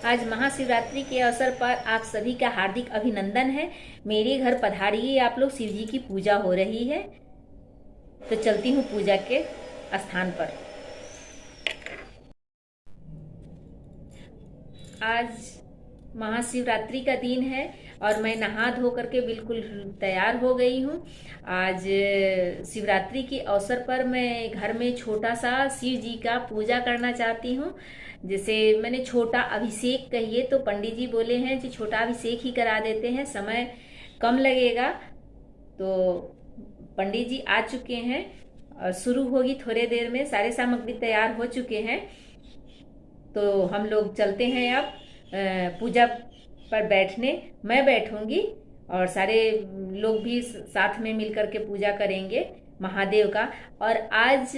आज महाशिवरात्रि के अवसर पर आप सभी का हार्दिक अभिनंदन है। मेरे घर पधारिए आप लोग, शिव जी की पूजा हो रही है। तो चलती हूँ पूजा के स्थान पर। आज महाशिवरात्रि का दिन है और मैं नहा धो करके बिल्कुल तैयार हो गई हूँ। आज शिवरात्रि के अवसर पर मैं घर में छोटा सा शिव जी का पूजा करना चाहती हूँ। जैसे मैंने छोटा अभिषेक कहिए, तो पंडित जी बोले हैं कि छोटा अभिषेक ही करा देते हैं, समय कम लगेगा। तो पंडित जी आ चुके हैं और शुरू होगी थोड़े देर में। सारे सामग्री तैयार हो चुके हैं, तो हम लोग चलते हैं अब पूजा पर बैठने। मैं बैठूंगी और सारे लोग भी साथ में मिलकर के पूजा करेंगे महादेव का। और आज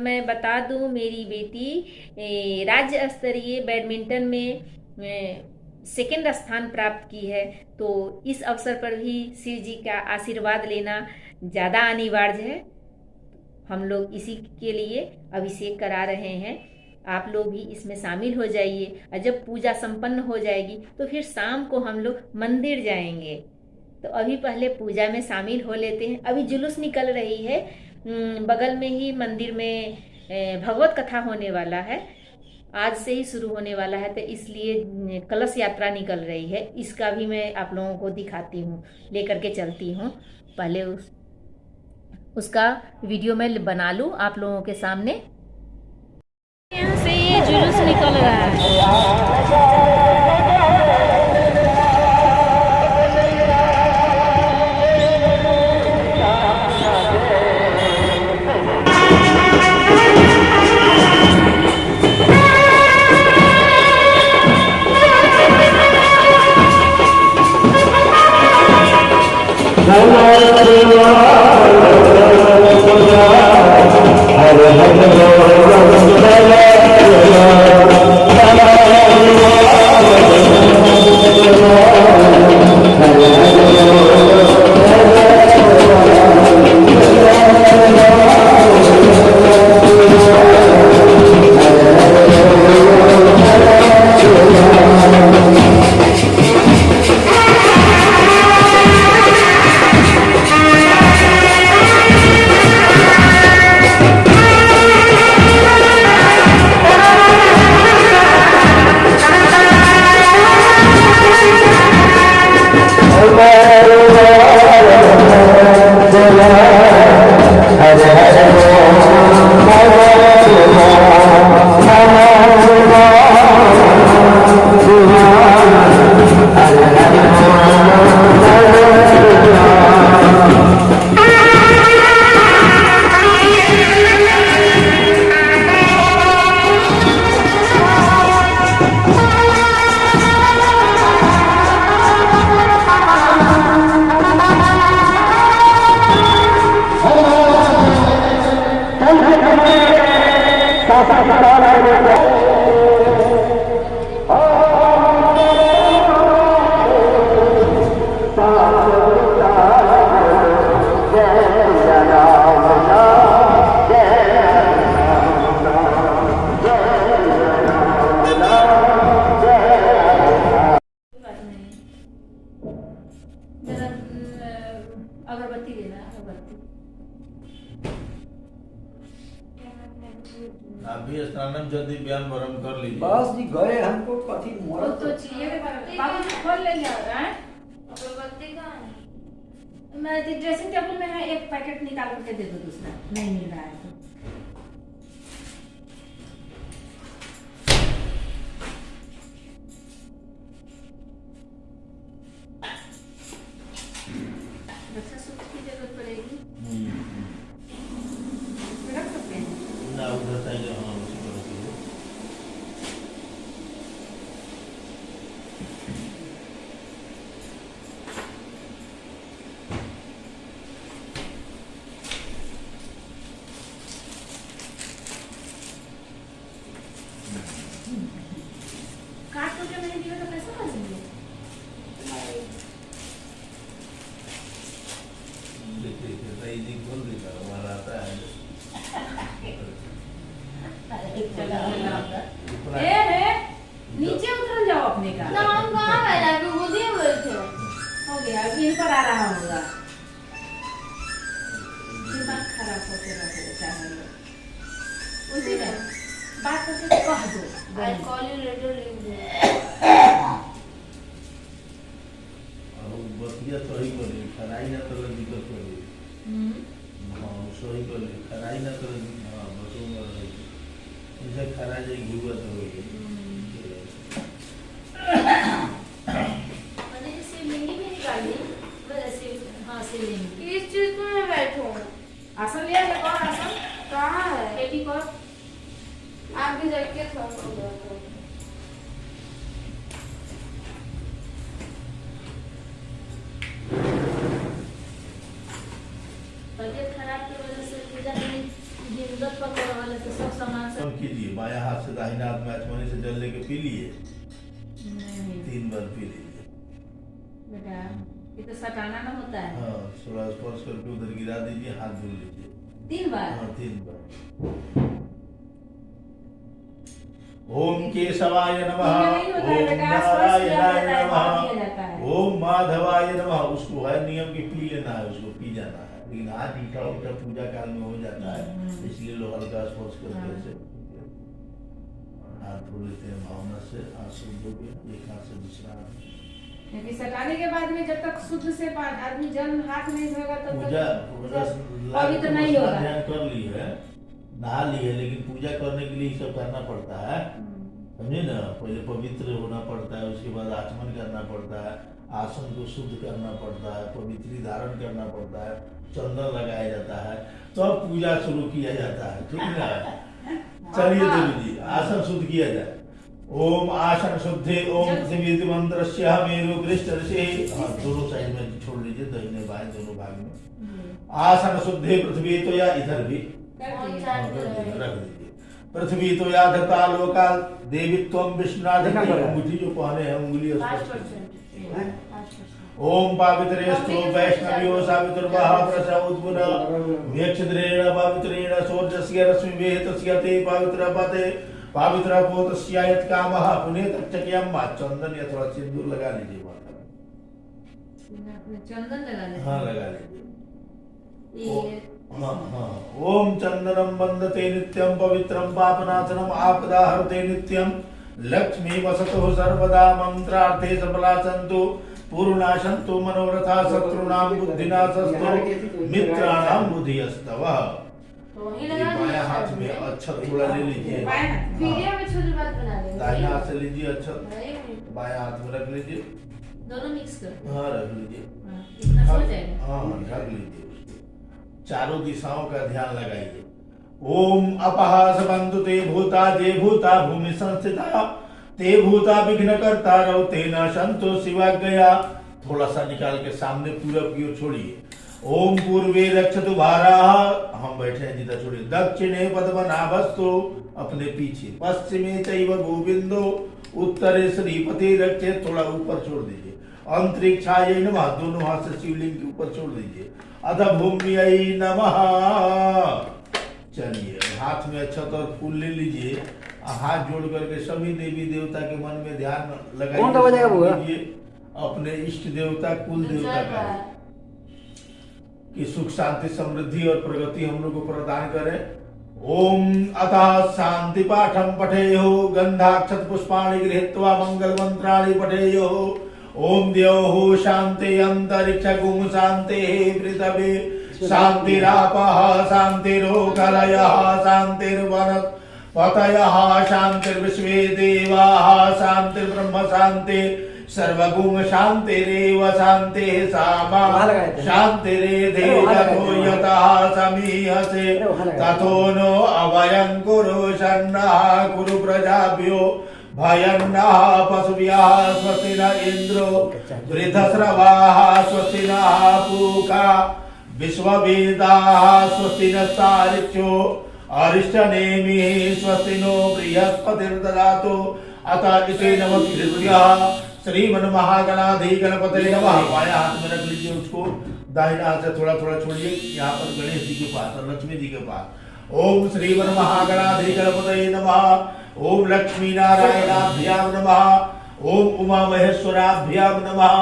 मैं बता दूं, मेरी बेटी राज्य स्तरीय बैडमिंटन में सेकंड स्थान प्राप्त की है। तो इस अवसर पर भी शिव जी का आशीर्वाद लेना ज़्यादा अनिवार्य है। हम लोग इसी के लिए अभिषेक करा रहे हैं। आप लोग भी इसमें शामिल हो जाइए। और जब पूजा संपन्न हो जाएगी तो फिर शाम को हम लोग मंदिर जाएंगे। तो अभी पहले पूजा में शामिल हो लेते हैं। अभी जुलूस निकल रही है, बगल में ही मंदिर में भगवत कथा होने वाला है। आज से ही शुरू होने वाला है, तो इसलिए कलश यात्रा निकल रही है। इसका भी मैं आप लोगों को दिखाती हूँ, लेकर के चलती हूँ। पहले उसका वीडियो मैं बना लूँ आप लोगों के सामने। यहाँ से ये जुलूस निकल रहा है। अगरबत्ती देना, अगरबत्ती। आप भी स्नानम जल्दी व्यायाम वरम कर लीजिए। बस जी गए हमको कथी मोड़ तो चाहिए बाबू जी, खोल ले जा रहा है। अगरबत्ती कहाँ है? मैं ड्रेसिंग टेबल में है, एक पैकेट निकाल करके दे दो, दूसरा नहीं मिल रहा है तो। रक्षा सूत्र की जरूरत पड़ेगी, रख सकते हैं ना उधर चाहिए। हाँ उसी तरह से काट करके मैंने दिया तो पैसा ना देंगे। देखिए खोल देगा हमारा आता है। नीचे उतर जाओ। चक्कर आ रहा होगा, दिमाग खराब होते रहता है। उसी में बात करके कह दो, I'll call you later, leave me. और बतिया सही करी, खराई ना तो दिक्कत करी। हाँ सही करी, खराई ना तो हाँ बसों में रही। इसे खरा जाए घुआ तो होगी। मैंने इसे मिनी में निकाली, बस ऐसे हाँ से लेंगे। किस चीज में मैं बैठूं? आसन लिया है, कौन आसन? कहाँ है? बेटी कौन? आप भी जाके थोड़ा सा बैठो। तबीयत खराब की वजह से पूजा नहीं हिम्मत पकड़ वाले से सब सामान सब कीजिए, बाया हाथ से दाहिना हाथ में आचमनी से जल लेके पी लिए, नहीं 3 बार पी लीजिए। बेटा, ये तो सटाना ना होता है। हाँ थोड़ा स्पर्श करके उधर गिरा दीजिए, हाथ धुल लीजिए। 3 बार। हाँ 3 बार। ओम केशवाय नमः, नहीं होता है ओम बेटा, स्पर्श किया नारायणाय जाता है, बात किया नमः, जाता है। ओम माधवाय नमः। उसको है नियम की पी लेना है, उसको पी जाना है, लेकिन हाथ ईटा उठा पूजा काल में हो जाता है, इसलिए लोग हल्का स्पर्श करके ऐसे हाथ धो लेते हैं भावना से। हाथ शुद्ध हो गया, एक हाथ से दूसरा हाथ। क्योंकि सटाने के बाद में जब तक शुद्ध से आदमी जल हाथ नहीं धोगा तब पूजा तक पवित्र नहीं होगा। ध्यान कर ली है, नहा ली है, लेकिन पूजा करने के लिए ये सब करना पड़ता है, समझे ना। पहले पवित्र होना पड़ता है, उसके बाद आचमन करना पड़ता है, आसन को शुद्ध करना पड़ता है, पवित्री धारण करना पड़ता है, चंदन लगाया जाता है, तो अब पूजा शुरू किया जाता है, ठीक है ना। चलिए देवी जी, आसन शुद्ध किया जाए। ओम आसन शुद्धे ओम पृथ्वी मंत्रस्य मेरु कृष्ण ऋषि। हाँ दोनों साइड में छोड़ लीजिए, दाहिने बाएं दोनों भाग में। आसन शुद्धे पृथ्वी तो या इधर भी कौन सा हाँ, कर दीजिए, रख दीजिए। पृथ्वी तो या धता लोका देवीत्वम विष्णुनाथ। अंगूठी जो पहने हैं उंगली उस पर 5%। ओम पावित्रेस्तु वैष्णव्यो सावित्रुर्वः प्रसवोद्गुण व्यक्षद्रेण पावित्रेण सोर्जस्य रश्मिभेः तस्य ते पावित्रपते पावित्रपोतस्य यत् कामः पुण्य तच्चक्यं चंदन या थोड़ा सिंदूर लगा लीजिए माता। चंदन लगा ले। हाँ लगा लीजिए। ये हाँ हाँ। ओम चंदनम वंदते नित्यं पवित्रं पापनाशनम आपदा हरते नित्यं लक्ष्मी वसतु सर्वदा मंत्रार्थे सफला सन्तु पूर्णाशन्तु मनोरथा शत्रुनां बुद्धिनाशस्तु मित्राणां बुद्धिस्तवः। तो वही ये लगा बायां दीजिए। हाथ में अक्षत थोड़ा ले लीजिए, बाएं हाथ। वीडियो में छोटी बात बना देंगे। दाहिने हाथ से लीजिए अक्षत, नहीं, बायां हाथ में रख लीजिए। दोनों मिक्स कर। हाँ रख लीजिए। हाँ, इतना हो जाएगा। हाँ ढक लीजिए उसको। चारों दिशाओं का ध्यान लगाइए। ओम अपहास बंधु ते भूता जे भूता भूमि संस्थिता ते भूता विघ्न करता रहो तेना संतो शिवा गया। थोड़ा सा निकाल के सामने पूरब की ओर छोड़िए। ओम पूर्वे रक्षतु भारा, हम बैठे हैं जिधर छोड़िए। दक्षिणे पद्मनाभस्तु, अपने पीछे। पश्चिमे चैव गोविंदो, उत्तरे श्रीपति रक्षे, थोड़ा ऊपर छोड़ दीजिए। अंतरिक्षाय नमः, दोनों हाथ से शिवलिंग के ऊपर छोड़ दीजिए। अथ भूम्यै नमः। चलिए हाथ में अक्षत और फूल ले लीजिए, हाथ जोड़ करके सभी देवी देवता के मन में ध्यान लगाइए। कौन सा बजेगा बुआ? अपने इष्ट देवता कुल देवता का कि सुख शांति समृद्धि और प्रगति हम लोग को प्रदान करे। ओम अतः शांति पाठम पठेयो गंधाक्षत पुष्पाणि गृहीत्वा मंगल मंत्राणि पठेयो। ओम द्यौः शांति अंतरिक्ष गुम शांति पृथ्वी शांतिरापः शांतिरोगलयः शांतिर्वनस्पतयः शांतिर्विश्वे देवाः शांतिर्ब्रह्म शांति सर्वगुण शांतिरेव शांतिः सामा शांतिरेधे ततो यतः समीहसे ततो नो अभयं कुरु शन्नः कुरु प्रजाभ्यो भयन्नः पशुभ्यः स्वस्ति न इन्द्रो वृद्धश्रवाः स्वस्ति नः पूषा विश्ववेदाः स्वस्ति नस्तारिक्षो अरिष्टनेमिः स्वस्ति नो बृहस्पतिर्ददातु अतः इति नमः श्रीमन्महागणाधिगणपतये नमः। बायां हाथ में रख लीजिए उसको, दाहिना हाथ से थोड़ा थोड़ा छोड़िए यहाँ पर गणेश जी के पास और लक्ष्मी जी के पास। ओम श्रीमन्महागणाधिगणपतये नमः। ओम लक्ष्मी नारायणाभ्याम नमः। ओम उमा महेश्वराभ्याम नमः।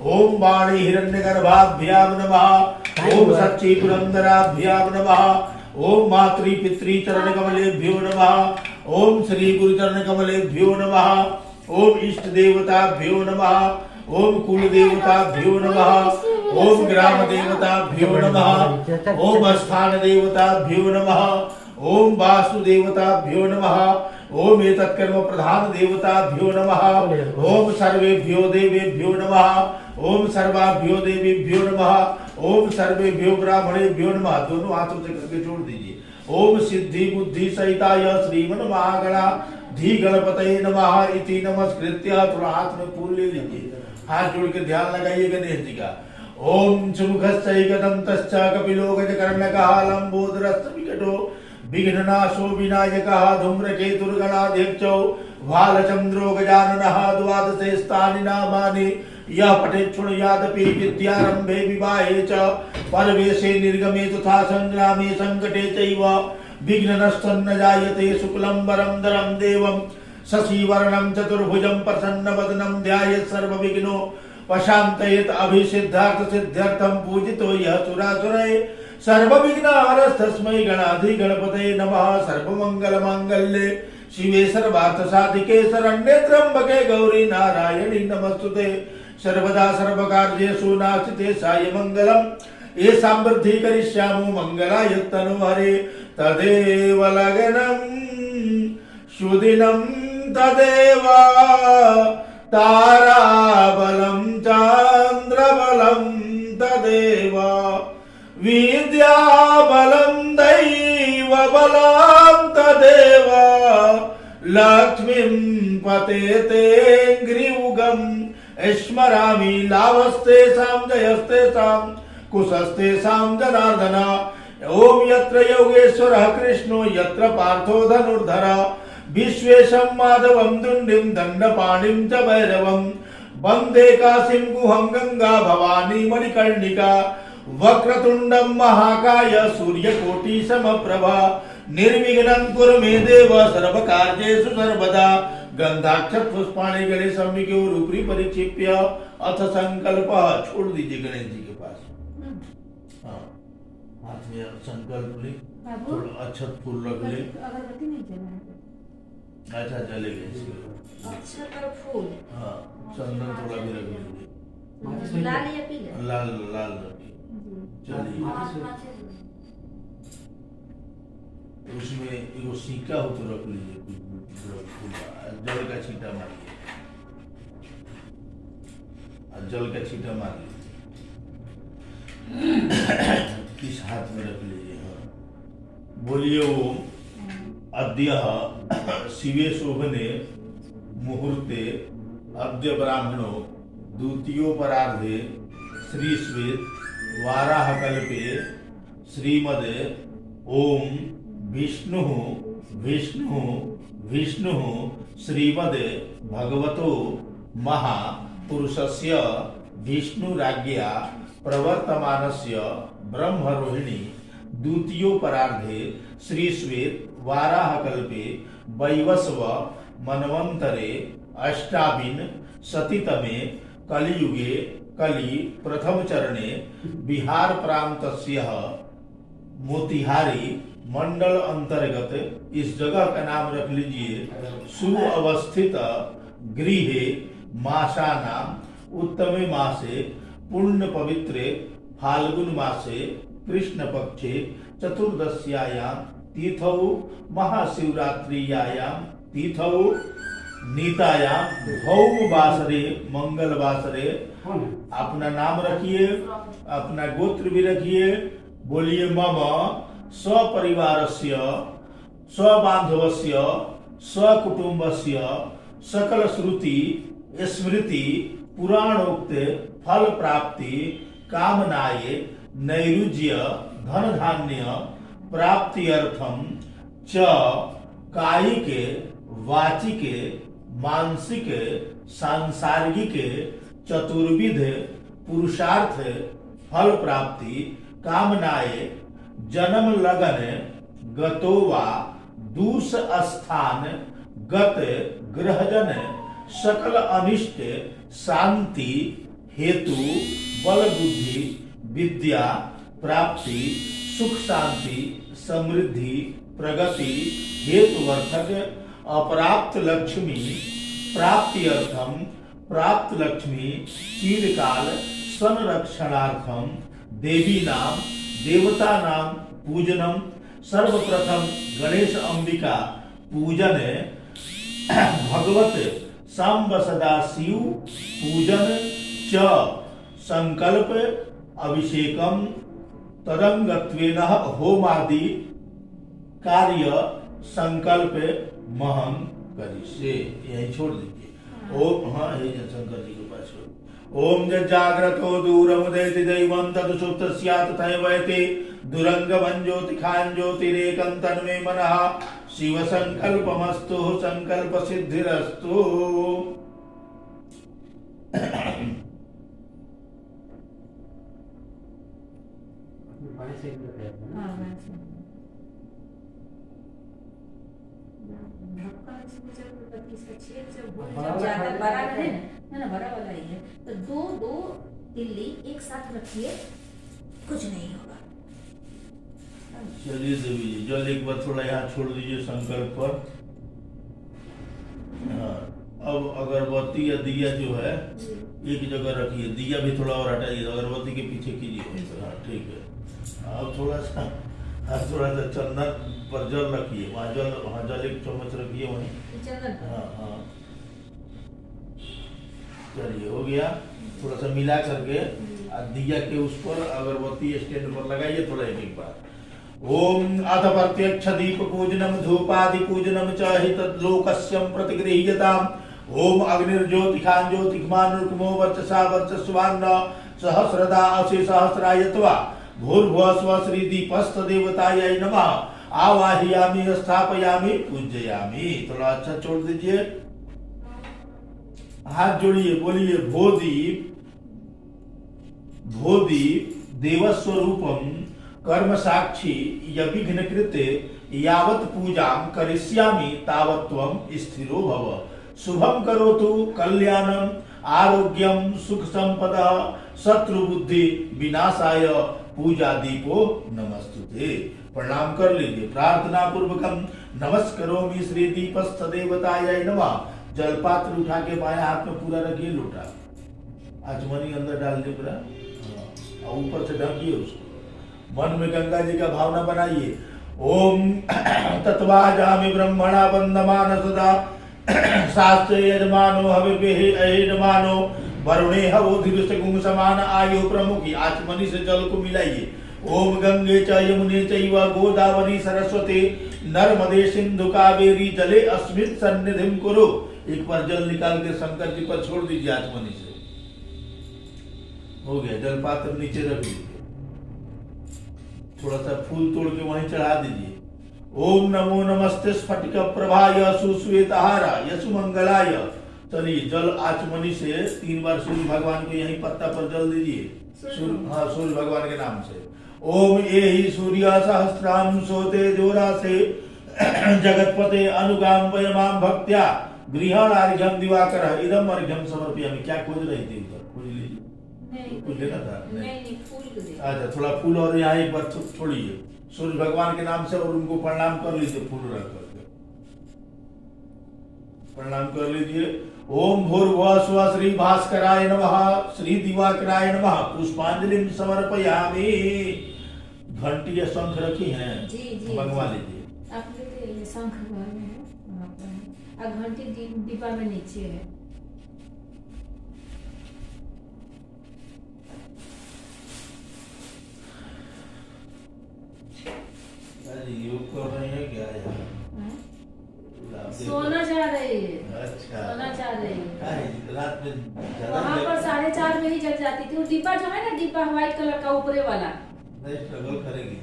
ओम वाणी हिरण्यगर्भाभ्याम नमः। ओम सच्ची पुरंदराभ्याम नमः। ओम मातृ पितृ चरण कमलेभ्यो नमः। ओम श्री गुरु चरण कमलेभ्यो नमः। ओम इष्ट देवताभ्यो नमः। ओम कुल देवताभ्यो नमः। ओम ग्राम देवताभ्यो नमः। ओम स्थान देवताभ्यो नमः। ओम वास्तु देवताभ्यो नमः। ओम एतत्कर्म प्रधान देवताभ्यो नमः। ओम सर्वेभ्यो देवेभ्यो नमः। ओम सर्वाभ्यो देवीभ्यो नमः। ओम सर्वेभ्यो ब्राह्मणेभ्यो नमः। दोनों हाथों से करके जोड़ दीजिए। ओम सिद्धि बुद्धि सहिताय श्रीमन महागणा धी गणपतये नमः इति नमस्कृत्य। थोड़ा हाथ में फूल ले लीजिए, हाथ जोड़ के ध्यान लगाइए गणेश जी का। ओम सुमुखश्चैकदन्तश्च कपिलो गजकर्णकः लंबोदरश्च विकटो विघ्ननाशो विनायकः धूम्रकेतुर्गणाध्यक्षो भालचंद्रो गजाननः द्वादशे स्थानि नामानि यः पठेत् शृणुयादपि विद्यारम्भे विवाहे च परवेशे निर्गमे तथा संग्रामे संकटे चैव विघ्ननस्तन्न जायते शुक्लं वरदं देवं शशिवर्णं चतुर्भुजं प्रसन्नवदनं ध्यायेत् सर्वविघ्नो पशान्तयेत् अभिसिद्धार्थ सिद्ध्यर्थं पूजितो यः सुरासुरैः सर्वविघ्नहरस्तस्मै गणाधिगणपतये नमः। सर्वमंगलमांगल्ये शिवे सर्वार्थसाधिके शरण्ये त्र्यंबके गौरी नारायणी नमस्तुते। सर्वदा सर्वकार्येषु नास्ति साय मंगलम्। येषां वृद्धि करिष्यामो मंगलाय तनुहरे। तदेव लग्नं सुदिनं तदेव ताराबलं चन्द्रबलं तदेव विद्याबलं दैवबलं तदेव लक्ष्मीं पतेते ग्रीवुगं स्मरामि। लाभस्तेषां जयस्तेषां कुशस्तेषां जनार्दन। ओम यत्र योगेश्वरः कृष्णो यत्र पार्थो धनुर्धरः विश्वेशं माधवं दुण्डिं दण्डपाणिं च भैरवं वन्दे काशीं गुहं गंगा भवानी मणिकर्णिका। वक्रतुंडं महाकाय सूर्यकोटि समप्रभा निर्विघ्नं कुरु मे देव सर्वकार्येषु सर्वदा। गंधाक्षर पुष्पाणि गणे सम्यक और ऊपरी परिक्षिप्य अथ संकल्प। छोड़ दीजिए गणेश जी के पास। हाँ, हाथ में संकल्प ले, थोड़ा अक्षत फूल रख ले। अगरबत्ती नहीं जला। अच्छा चलेगा। अच्छा फूल। हाँ, चंदन थोड़ा भी रख लीजिए। लाल या पीला? लाल लाल रखिए। चलिए, उसमें एगो सिक्का हो तो रख लीजिए। जल का छींटा मारिए, जल का छींटा मार लीजिए। इस हाथ में रख लीजिए। हाँ, बोलिए ओम अद्य शिवे शोभने मुहूर्ते अद्य ब्राह्मणो द्वितीयोपरार्धे श्री श्वेत वाराह कल्पे श्रीमदे ओम विष्णु विष्णु विष्णु श्रीमदे भगवतो महापुरुषस्य विष्णुराज्ञया प्रवर्तमानस्य ब्रह्मरोहिणी द्वितीयोपरार्धे श्री श्वेत वाराह कल्पे वैवस्व मनवंतरे अष्टाविन सतितमे कलियुगे कली प्रथम चरणे बिहार प्रांतस्य मोतिहारी मंडल अंतर्गत इस जगह का नाम रख लीजिए सुअवस्थित गृहे मासानाम उत्तमे मासे पुण्य पवित्रे फाल्गुन मासे कृष्ण पक्षे चतुर्दश्यायां तिथौ महाशिवरात्रियायां तिथौ नीतायां भौम वासरे मंगल वासरे। अपना नाम रखिए, अपना गोत्र भी रखिए। बोलिए मम स्वपरिवारस्य स्वबांधवस्य स्वकुटुंबस्य सकल श्रुति स्मृति पुराणोक्त फल प्राप्ति कामनाये नैरुज्य धन धान्य प्राप्ति अर्थम च कायिक वाचिक मानसिक सांसारिक चतुर्विध पुरुषार्थ फल प्राप्ति कामनाये जन्म लगन गतो वा दूस स्थान गत ग्रहजन सकल अनिष्ट शांति हेतु बल बुद्धि विद्या प्राप्ति सुख शांति समृद्धि प्रगति हेतुवर्थक अप्राप्त लक्ष्मी प्राप्ति अर्थम प्राप्त लक्ष्मी चिरकाल संरक्षणार्थम देवी नाम देवता नाम पूजनम सर्वप्रथम गणेश अंबिका पूजन भगवत सांब सदा शिव पूजन च संकल्प अभिषेकम तदंगत्वेन होमादि कार्य संकल्प महं करिष्ये। यही छोड़ दीजिए। ओम हाँ हे शंकर जी के पास ओम जाग्रतो दूरमुदयति दैवं तदुसुप्त स्यात् तथैवैते दुरंगमं ज्योतिखां ज्योतिरेकं तन्मे मनः शिव संकल्पमस्तु संकल्प सिद्धिरस्तु। जब ज्यादा बड़ा रहे ना बड़ा वाला ही है तो दो दो तिल्ली एक साथ रखिए, कुछ नहीं होगा। चलिए देवी जी जल एक बार थोड़ा यहाँ छोड़ दीजिए संकल्प पर। हाँ, अब अगरबत्ती या दिया जो है एक जगह रखिए, दिया भी थोड़ा और हटाइए, अगरबत्ती के पीछे कीजिए। हाँ ठीक है। अब थोड़ा सा चंदन पर जल रखिए, वहाँ जल एक चम्मच रखिए वहीं। हाँ हाँ चलिए हो गया। थोड़ा सा मिला करके दिया के उस पर अगरबत्ती स्टैंड पर लगाइए थोड़ा एक बार। ओम अथ प्रत्यक्ष दीप पूजनम धूपादि पूजनम च हितलोकस्यं प्रतिगृह्यताम्। ओम अग्निर्ज्योतिखां ज्योतिष्मान् रुक्मो वर्चसा वर्चस्वान्न सहस्रदा अशि सहस्रायत्वा भूर्भुवस्व श्री दीपस्थ देवतायै नमः आवाहयामि स्थापयामि पूजयामि। थोड़ा अच्छा छोड़ दीजिए, हाथ जोड़िए, बोलिए भोदीप भोदीप देवस्वरूपम कर्म साक्षी यविघ्न कृते यावत् पूजां करिष्यामि तावत् त्वं स्थिरो भव। शुभम करोतु कल्याणम आरोग्यम सुख संपदा शत्रु बुद्धि विनाशाय पूजा दीपो नमस्तुते। प्रणाम कर लीजिए। प्रार्थना पूर्वकम नमस्करोमि श्री दीपस्थ देवतायै नमः। जलपात्र उठा के बाएं हाथ में पूरा रखिए, लोटा आचमनी अंदर डाल दे पूरा और ऊपर से ढकिए उसको। मन में गंगा जी का भावना बनाइए। ओम तत्वाजामि ब्रह्मणा वंदमान सदा शास्त्रे यजमानो हविर्भेहि अयजमानो वरुणे हवोधिविष्ट गुंग समान आयु प्रमुखी। आचमनी से जल को मिलाइए। ओम गंगे च यमुने चैव गोदावरी सरस्वती नर्मदे सिंधु कावेरी जले अस्मिन् सन्निधिं कुरु। एक बार जल निकाल के शंकर जी पर छोड़ दीजिए आचमनी से। हो गया। जल पात्र नीचे रख दीजिए, थोड़ा सा फूल तोड़ के वहीं चढ़ा दीजिए। ओम नमो नमस्ते स्फटिक प्रभाय सुश्वेतहारा यशुमंगलाय। चलिए जल आचमनी से 3 बार सूर्य भगवान को यहीं पत्ता पर जल दीजिए। हाँ सूर्य भगवान के नाम से। ओम एहि सूर्य सहस्राम सोते जोरा से जगतपते अनुगाम वयमाम भक्त्या गृहण अर्घ्यम दिवाकर इदम अर्घ्यम समर्पयामि। क्या खोज रही थी इधर? खोज लीजिए, कुछ लेना था? नहीं फूल। अच्छा थोड़ा फूल और यहाँ एक बार छोड़िए सूर्य भगवान के नाम से और उनको प्रणाम कर लीजिए। फूल रख करके प्रणाम कर लीजिए। ओम भूर्भुवः स्वः श्री भास्कराय नमः श्री दिवाकराय नमः पुष्पांजलि समर्पयामि। घंटी या शंख रखी हैं? जी मंगवा लीजिए। आपने तो शंख घर में है, वहाँ पर है। और घंटी डिब्बा में नीचे है। योग कर रही है क्या यार? सोना चाह रही है। अच्छा सोना चाह रही है। रात में वहाँ पर 4:30 में ही जग जाती थी। वो डिब्बा जो है ना, डिब्बा व्हाइट कलर का ऊपरे वाला। नहीं स्ट्रगल करेगी।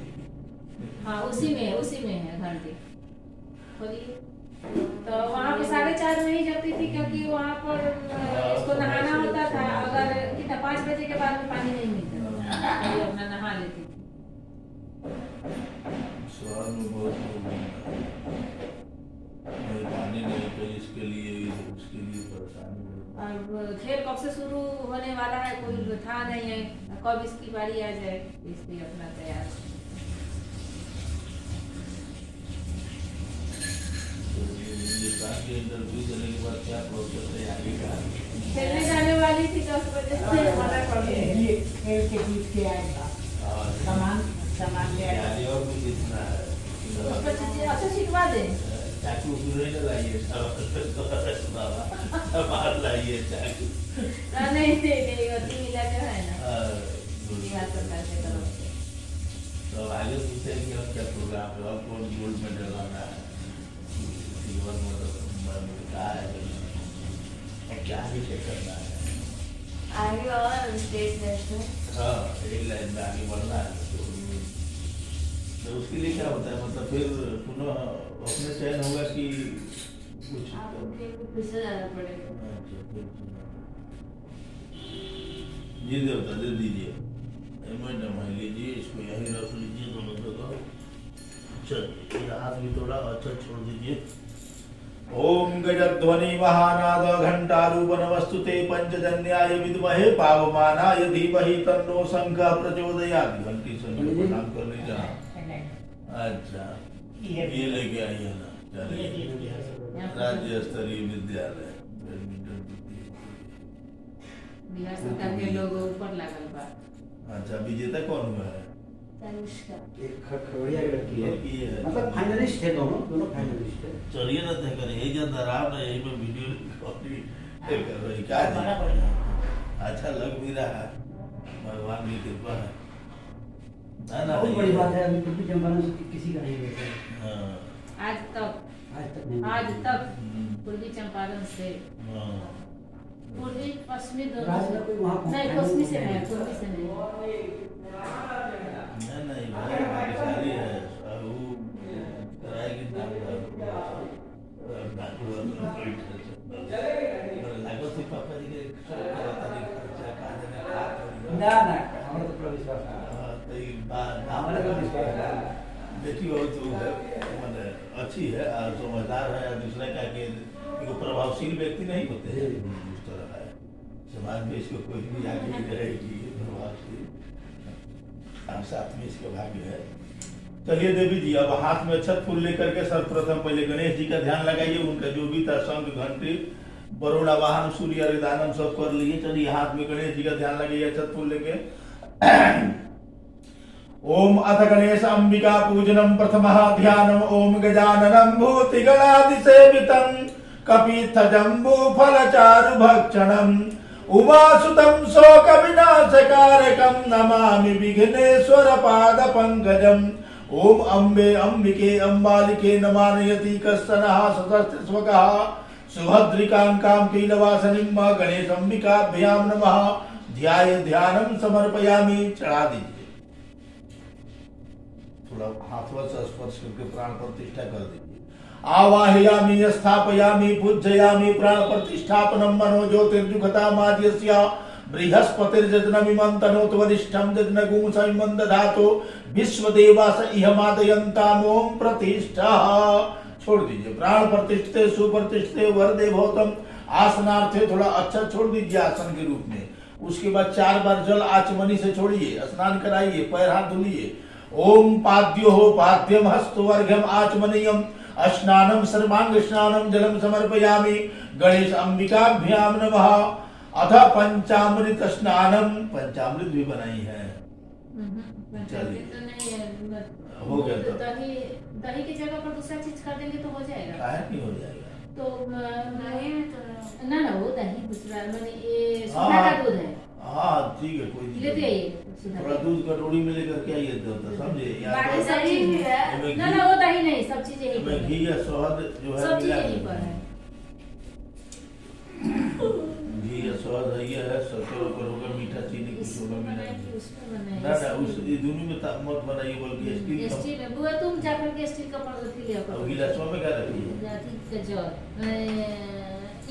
हाँ उसी में है घंटी। खोलिए। तो वहाँ पे 4:30 में ही जगती थी, क्योंकि वहाँ पर इसको नहाना होता था। अगर कितना 5 बजे के बाद में पानी नहीं मिलता था, तो अपना नहा लेती थी। पानी नहीं तो इसके लिए उसके लिए परेशानी। अब खेल कब से शुरू होने वाला है कोई था नहीं है, कब इसकी बारी आ जाए, इसलिए अपना तैयार। इंटरव्यू देने के बाद क्या प्रोसेस है आगे का? खेलने जाने वाली थी 10 बजे से मना कर दिया। ये खेल के जीत के आएगा सामान ले आएगा। तैयारी और भी जितना है उसका चीजें अच्छा छिटवा दे। चाकू पूरे न लाइए बाहर लाइए चाकू। नहीं अति मिला जो है ना बिहार सरकार की तरफ से। तो आगे पूछते हैं कि अब क्या प्रोग्राम है, अब कौन गोल्ड मेडल लाना है, जीवन में क्या है, अब क्या विषय करना है। आगे और स्टेज है। हाँ एक लाइन में आगे बढ़ना है। तो उसके लिए क्या होता है, मतलब फिर पुनः अपने चयन होगा कि कुछ आपको फिर से जाना पड़ेगा। जी देवता दे दीजिए, मैडम है लीजिए, इसको यहीं रख लीजिए दोनों जगह। चल ये हाथ भी थोड़ा अच्छा छोड़ दीजिए। ओम गजध्वनि महानाद घंटारूप नमस्तुते पंचजन्याय विद्महे पावमानाय धीमहि तन्नो शंखः प्रचोदयात्। घंटी शंख को प्रणाम कर लीजिए। अच्छा ये लेके आई है ना, चलिए राज्य स्तरीय विद्यालय बैडमिंटन बिहार सरकार के लोग ऊपर लागल बा। अच्छा विजेता कौन हुआ है? तनुष्का एक खगड़िया की लड़की लड़की है। है, मतलब फाइनलिस्ट है, दोनों फाइनलिस्ट है। चलिए ना तय करें, यही जब आराम है, यही में वीडियो रिकॉर्डिंग कर रही क्या जी? बड़ा बढ़िया। अच्छा लग भी रहा है, भगवान की कृपा है ना। बहुत बड़ी बात है, अभी पूर्वी चंपारण से किसी का नहीं होता है। हाँ आज तक आज तक पूर्वी चंपारण से हाँ पूर्वी पश्चिमी दोनों राज से। में कोई वहाँ नहीं पश्चिमी से नहीं, पूर्वी से नहीं। नहीं भाई भाग्यशाली है, वो कराएगी लागो से पापा जी के खर्चा का ना हमारा तो पूरा विश्वास है। हमारा तो विश्वास है। बेटी बहुत मैंने अच्छी है और समझदार है, और दूसरा क्या कि एक प्रभावशील व्यक्ति नहीं होते हैं उस तरह है समाज में, इसको कोई भी आगे नहीं रहेगी प्रभावशील, और साथ में इसका भाग्य है। चलिए देवी जी अब हाथ में अक्षत फूल लेकर के सर्वप्रथम पहले गणेश जी का ध्यान लगाइए, उनका जो भी था शंख घंटी वरुणा वाहन सूर्य हरिदानम सब कर लिए। चलिए हाथ में गणेश जी का ध्यान लगाइए अक्षत फूल लेके। ओम अथ गणेश अंबिका पूजनम प्रथमः ध्यानम ओम गजाननम भूतिगणादिसेवितं कपीथ जम्बू फलचारु भक्षणम उमासुतं शोक विनाशकारकं नमामि विघ्नेश्वर पाद पंकजम। ओम अम्बे अंबिके अंबालिके नमानयति कश्चनः सतस्ते स्वकः सुभद्रिकां कीलवासनिं मा गणेश अंबिकाभ्यां नमः। ध्याये ध्यानं समर्पयामि। चढ़ा दीजिए, थोड़ा हाथों से स्पर्श करके प्राण प्रतिष्ठा कर दीजिए। आवाहयामि स्थापयामि पूजयामि प्राण प्रतिष्ठापनम मनो ज्योतिर्जुगता माद्यस्य बृहस्पतिर्जनमिमं तनोत वरिष्ठं जज्ञगुं समिमं दधातो विश्वदेवास इहमादयन्ताम् ओम प्रतिष्ठा। छोड़ दीजिए प्राण प्रतिष्ठिते सुप्रतिष्ठिते वरदे भौतम। आसनार्थे थोड़ा अच्छा छोड़ दीजिए आसन के रूप में। उसके बाद 4 बार जल आचमनी से छोड़िए, स्नान कराइए, पैर हाथ धुलिए। ओम पाद्यो पाद्यम हस्तो अर्घ्यम आचमनीयम स्नानम सर्वांग स्नानम जलम समर्पयामि गणेश अंबिकाभ्याम नमः। अथ पंचामृत स्नानम, पंचामृत भी बनाई है। चलिए तो नहीं है, हो गया तो दही की जगह पर दूसरा चीज कर देंगे तो हो जाएगा। काहे नहीं हो जाएगा? तो नहीं में तो ना वो दही दूसरा मैंने ये सुधा का दूध है, हाँ ठीक है कोई लेते नहीं, आइए सुधा थोड़ा का। दूध कटोरी में लेकर के आइए तो समझे। बाकी सब दही चीज भी है। इसमें ना घी- ना वो दही नहीं, सब चीजें यहीं पर इसमें घी या शहद जो है सब चीजें मिला यहीं के- पर है। घी या शहद है, ये है शक्कर ऊपर होगा, मीठा चीनी कुछ होगा इसमें मिला बनाए के। कि उसमें बनाए? ना ना उस ये दोनों में मत बनाइए, बल्कि स्टील का। स्टील बुआ तुम जाकर के स्टील का पड़ोसी ले आओ। अब गिलासों में क्या रखिए? जाति का जल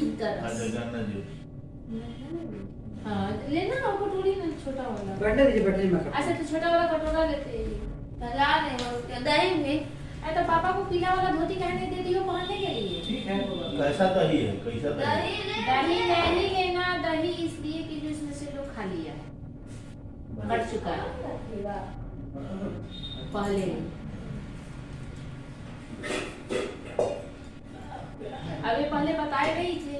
इनका अच्छा रस। गन्ना जूस। हाँ लेना और कटोरी में छोटा वाला। बैठने दीजिए, बैठने में अच्छा तो छोटा वाला कटोरा लेते हैं। भला नहीं हो क्या दही में। अरे तो पापा को पीला वाला धोती कहने दे दियो पहनने के लिए। ठीक है। कैसा दही है, कैसा दही है? दही दही ले नहीं दही इसलिए कि जो इसमें से लोग खा लिया है, कट चुका है पहले ही। अभी पहले बताए नहीं थे,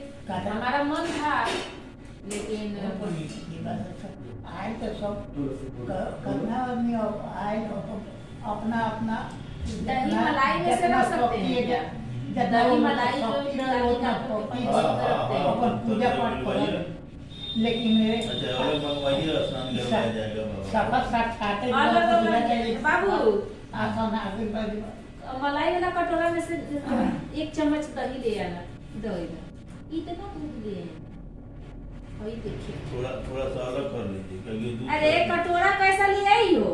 हमारा मन था लेकिन आए तो सब करना आदमी आए अपना अपना दही मलाई में से रख सकते हैं क्या? दही मलाई जो अपन पूजा पाठ करें, लेकिन अच्छा और मंगवाइए, स्नान करवाया जाएगा बाबा। सफर साथ खाते बाबू आसान आगे मलाई वाला कटोरा में से 1 चम्मच दही ले आना। दही इतना दूध ले आना, वही देखिए थोड़ा थोड़ा सा अलग कर लीजिए क्योंकि दूध अरे कटोरा कैसा ले आई हो?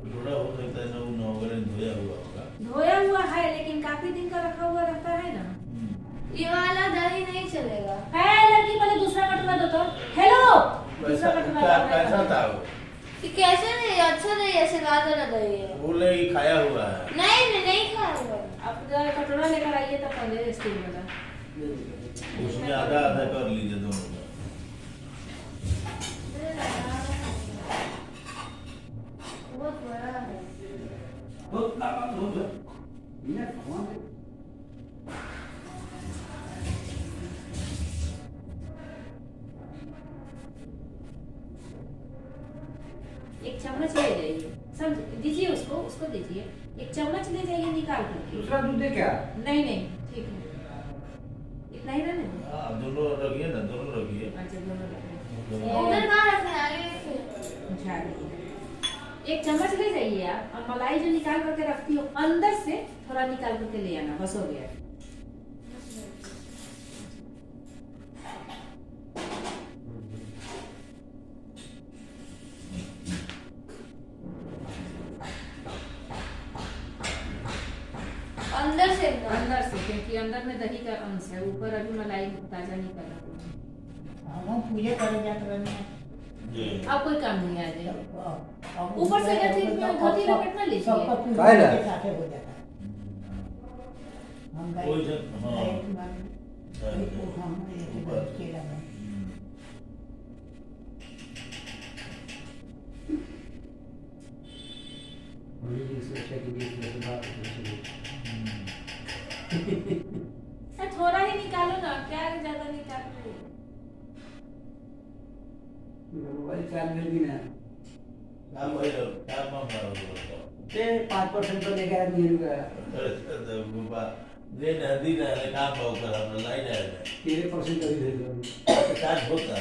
थोड़ा हो सकता है ना, वो नौगरे धोया हुआ होगा। धोया हुआ है लेकिन काफी दिन का रखा हुआ रहता है ना। ये वाला दही नहीं चलेगा। है लड़की, पहले दूसरा कटोरा दो तो। हेलो, दूसरा कटोरा कैसा था वो? ये कैसे नहीं अच्छा नहीं, ऐसे गादा ना दही है। बोले ही खाया हुआ है। नहीं खाऊंगा। अब जरा कटोरा लेकर आइए तो पहले स्टील वाला। उसमें आधा आधा कर लीजिए दोनों का। बहुत बड़ा है। एक चम्मच ले जाइए, समझ दीजिए उसको दीजिए। 1 चम्मच ले जाइए निकाल करके। दूसरा दूध दे क्या? नहीं ठीक है, इतना ही रहने दो। हाँ दोनों रखिए ना, दोनों रखिए। अच्छा दोनों रख उधर कहाँ रखना है? आगे दीजिए। 1 चम्मच ले जाइए आप, और मलाई जो निकाल करके रखती हो अंदर से थोड़ा निकाल करके ले आना, बस हो गया। अंदर से क्योंकि अंदर में दही का अंश है, ऊपर अभी मलाई ताजा नहीं कर रहा। हम पूजा करे जाते रहने जी। अब कोई काम नहीं आ जाए। ऊपर से धोती लपेटना लीजिए। सबका पूजा के साथ हो जाता है। हम कोई जब हाँ हम ऊपर। केला में थोड़ा ही निकालो ना, क्या ज्यादा निकाल रहे हो? मोबाइल चार्ज में भी ना क्या भाई क्या मांग रहा हो? ते 5% तो लेके आदमी रुका तो बुबा ले नदी ना ले काम पाओ कर हम लाई ना 13% का भी दे दो। चार्ज होता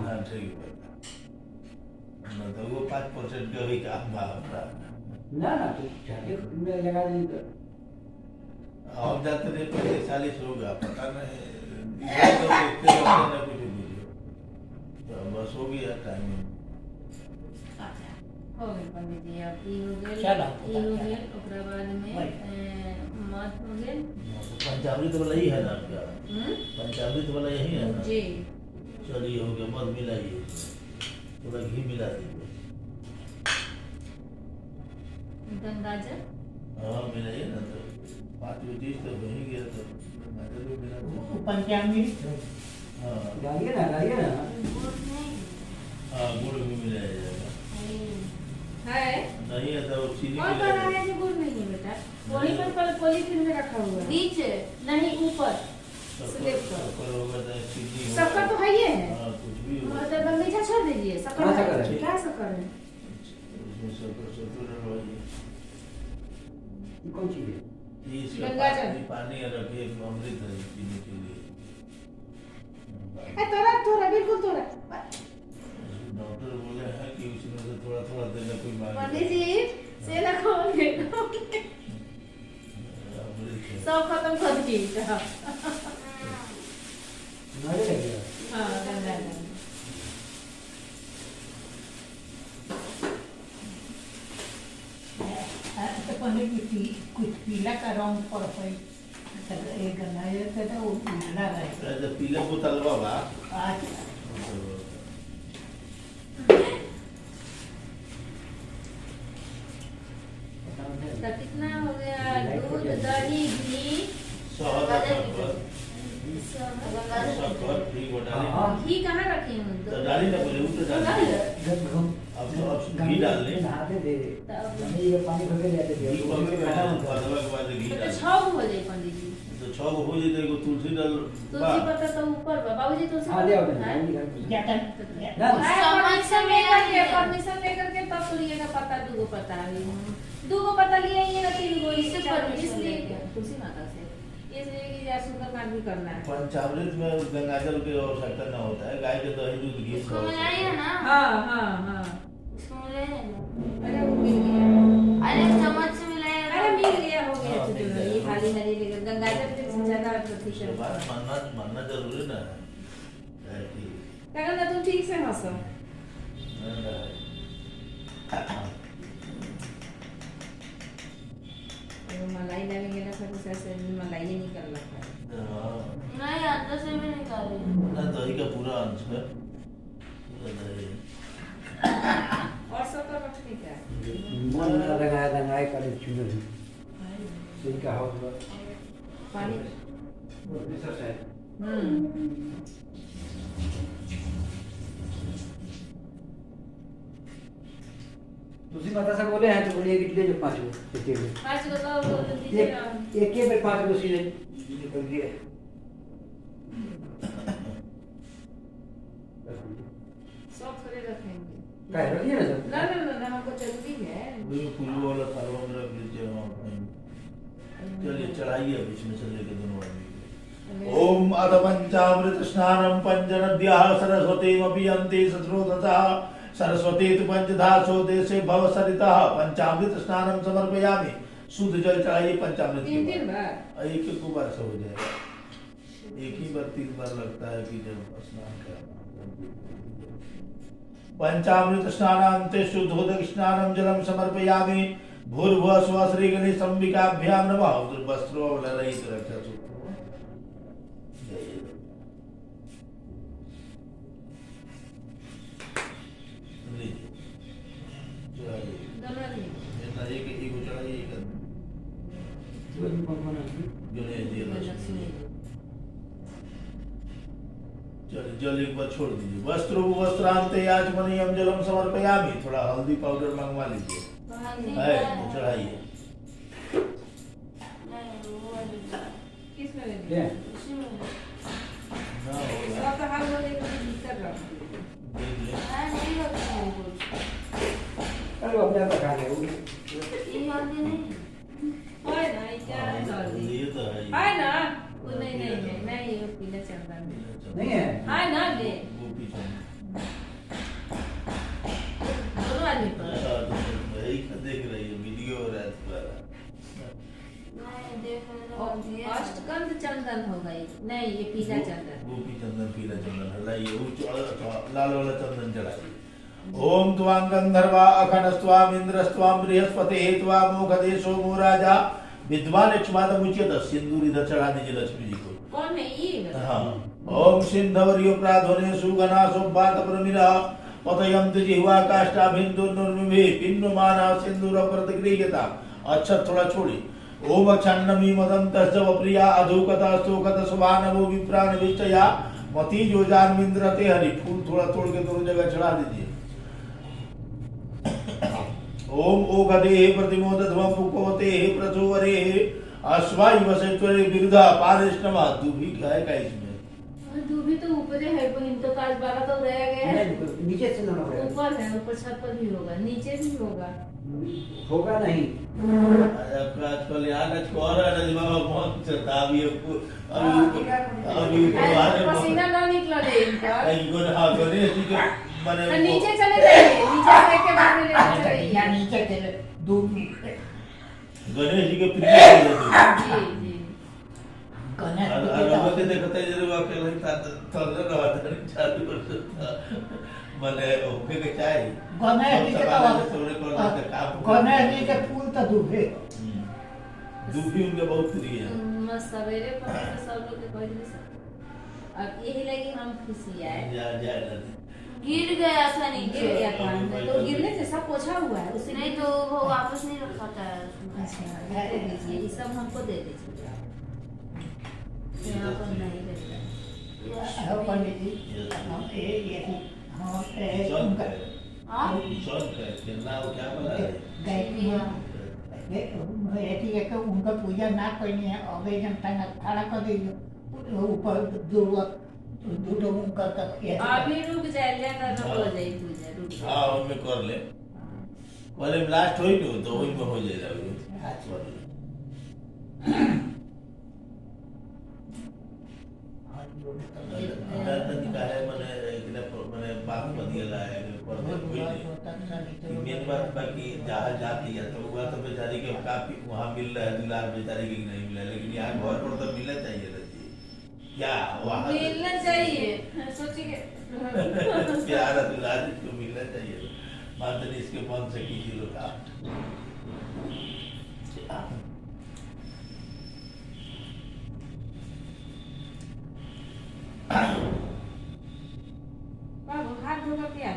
हाँ ठीक है ना, तो वो 5% का भी काम था ना तो जाके में लगा दी तो हम जाते थे 40 होगा, पता नहीं इधर तो देखते रहते ना कुछ वीडियो, तो बस हो गया टाइमिंग। हो गए पंडित जी, अब ई हो गए, चलो। ई हो गए, ओकरा बाद में मध हो गए। पंचामृत वाला ही है ना आपका? पंचामृत वाला यही है ना? जी चलिए हो गया, मध मिलाइए, थोड़ा घी मिला दीजिए। गंगाजल हाँ मिलाइए ना, तो 5 चीज तो हो ही गया, तो गंगाजल भी मिला दीजिए। पंचामृत हाँ डालिए ना हाँ गुड़ भी मिलाया जाएगा। है। नहीं है तो चीनी कौन कर रहा है जो गुड़ नहीं है बेटा? वहीं पर पॉलीथीन में रखा हुआ है। नीचे नहीं ऊपर स्लेब पर। शक्कर होगा चाहे चीनी होगा। शक्कर तो है ही है। हाँ कुछ भी होगा। मतलब मीठा छोड़ दीजिए, शक्कर कहाँ शक्कर है? क्या शक्कर है? उसमें शक्कर डलवाइए। कौन चीज है? ये इसका गंगाजल। पानी रखिए, अमृत है पीने के लिए। थोड़ा बिल्कुल थोड़ा। डॉक्टर बोले हैं कि उसमें से थोड़ा थोड़ा देना, कोई मांगे पंडित जी से खोल के अमृत है। सब खत्म कर दिए। नारे लगे हाँ गंगाजल। तो पहले कुछ पीला का रंग पर है एक गंगाजल से तो वो पीला है ऐसे पीले बोतलवा बा। आज तो कितना हो गया? दूध, दही, घी, शहद गंगाजल अपन पर। वो डाली हाँ। घी कहाँ रखी हूँ तो डाली ना बोले वो तो डाली अब तो अब घी डाल ले नहाते थे तब मम्मी ये पानी भर के ले आते थे घी पक के खाना बनता था। के बाद घी तो डाल 6 हो जाए पंडित जी। तो 6 हो जाए तो तुलसी डाल तुलसी पत्ता तो ऊपर बा बाबूजी तुलसी हाँ ले आओ पत्ता है? जाता हाँ, समझ से परमिशन लेकर के तब तो लिएगा पत्ता 2 पत्ता है 2 पत्ता लिए ये ना 3 गो इससे permission इसलिए लेके। तुलसी माता से इसलिए कि या सुंदरकांड भी करना है। पंचामृत में गंगाजल की आवश्यकता न होता है गाय के दही दूध घी इसको मिलाई है ना हाँ हाँ हाँ इसको मिलाई है ना अरे वो मिल गया अरे चम्मच से मिलाई है अरे मिल गया हो गया हाँ, तो मिल जो गया। ये खाली हरी लेकर गंगाजल से ज्यादा तो प्रतिशत बात मानना जरूरी ना है ठीक कहना तुम ठीक से हंसो वो मलाई लगेंगे ना फिर उसे ऐसे मलाई ही निकल लगता है। नहीं अंदर से भी निकाली ना दही का पूरा अंश है पूरा दही और सब तो रखने क्या है? मन लगाए करे चुने इनका हाउस पानी रिसर्च है तुसी माता से बोले हैं तो बोलिए कि ले जो 5 गो एक 5 को तो बोल दीजिए ना। एक बार 5 गो सीधे निकल दिए सब थोड़े रखेंगे। काय रखिए ना सर ना ना ना ना हमको जरूरी है। वो पुल्लू वाला थालवा में रख लीजिए वहाँ पे। चलिए चढ़ाइए बीच में से लेके दोनों आदमी ओम अथ पंचामृत स्नानम पंचनद्यः सरस्वतीमपि अन्ते सस्रोततः सरस्वती तु पंचधासो देशे भव सरितः पंचामृत स्नानम समर्पयामि शुद्ध जल चढ़ाइए पंचामृत के 3 बाद। बार एक एक बार से हो जाएगा एक ही बार 3 बार लगता है कि जब स्नान करना पंचामृत स्नानान्ते शुद्धोदक स्नानम जलम समर्पयामि भूर्भुवः स्वः श्री गणेश अंबिकाभ्यां नमः वस्त्रो ललित रक्षा सूत्र दोनों आदमी। लक्ष्मी। जल एक बार छोड़ दीजिए वस्त्र वस्त्रांते याचमनीयम जलम समर्पयामि थोड़ा हल्दी पाउडर मंगवा लीजिए है तो चढ़ाइए किसमें लेंगे? ले ना होगा सब तो हाल बोले कि भीतर रख देख ले अरे अपने आप खा ले है ना ये क्या है जल्दी ये तो है है ना वो नहीं नहीं नहीं नहीं वो पीला चंदन नहीं है है ना ले गोपी चंद दोनों आदमी पर यही देख रही है वीडियो और रात पर अष्टगंध चंदन हो गई नहीं ये पीला चंदन गोपी चंदन पीला चंदन हलाइए वो लाल वाला चंदन चढ़ाइए ओम त्वां गंधर्वा अखनस्त्वाम इंद्रस्त्वाम बृहस्पतिः त्वां मोक्षदेशो मो राजा विद्वान यक्षमाद मुच्यत सिंदूर इधर चढ़ा दीजिए लक्ष्मी जी को कौन है ये हाँ ओम सिंधवर्यो प्राध्वने सुगनासो बात प्रमिरा पतयंत जिह्वा काष्ठा बिंदु नुर्मिभि पिंडमाना सिंदूर प्रतिक्रियता अच्छा थोड़ा छोड़ी ओम छन्नमी मदंतश्च प्रिया अधुकता स्तोकत सुभानवो विप्राण विष्टया मति जो जानविंद्रते हरि फूल थोड़ा तोड़ के दोनों जगह चढ़ा दीजिए ओम ओगदे प्रतिमोदध्वम उपवते प्रचोवरे अश्वाई वसेत्वरे विरुद्धा पारिष्णमा दुभी क्या है का इसमें दूभी तो ऊपर है बहन तो काज बारह तो रह गए हैं नीचे से लाना पड़ेगा ऊपर है ऊपर छत पर भी होगा नीचे भी होगा होगा नहीं आजकल यार आज कौन है ना बाबा बहुत चलता अभी अभी पसीना ना निकला ले इनका हाँ गणेश जी के और मैंने नीचे चले जाइए नीचे से के बाद में लेना चाहिए या नीचे चले 2 मिनट गणेश जी के प्रिय है जी जी गणेश और देखते हैं जरूर आपके लिए चल रहा है चालू कर सकता मैंने ओके के चाय गणेश जी के गणेश जी के फूल तो दूबे दूभी उनके बहुत प्रिय है सवेरे पर तो सब लोग के कह दी अब यही लगी हम खुशी आए जा जा गिर गया था गिर नीचे गया था तो गिरने से सब पोछा हुआ है उससे नहीं तो वो वापस नहीं रख पाता है अच्छा ये दे दीजिए ये सब हमको दे दीजिए यहाँ पर नहीं रहता पंडित जी हम ये हम उनका हाँ क्या बोला है? गायत्री है कि उनका पूजा ना करनी है अब एकदम तंग खड़ा कर दीजिए ऊपर दूर उनका अभी रुक जाए लेकर हो जाए पूजा रुक जाए। हाँ उनमें कर ले पहले लास्ट हो ही तो वही में हो जाएगा कर ले बात बदला है मेन बात बाकी जहाँ जाती है तो हुआ तो बेचारी के काफी वहाँ मिल रहा है दुलार बेचारी के नहीं मिला लेकिन यहाँ घर पर तो मिलना चाहिए था जी क्या वहाँ मिलना चाहिए सोचिए प्यार दुलार को मिलना चाहिए बात नहीं इसके मन से कीजिए लोग बाबू हाथ धोकर पिया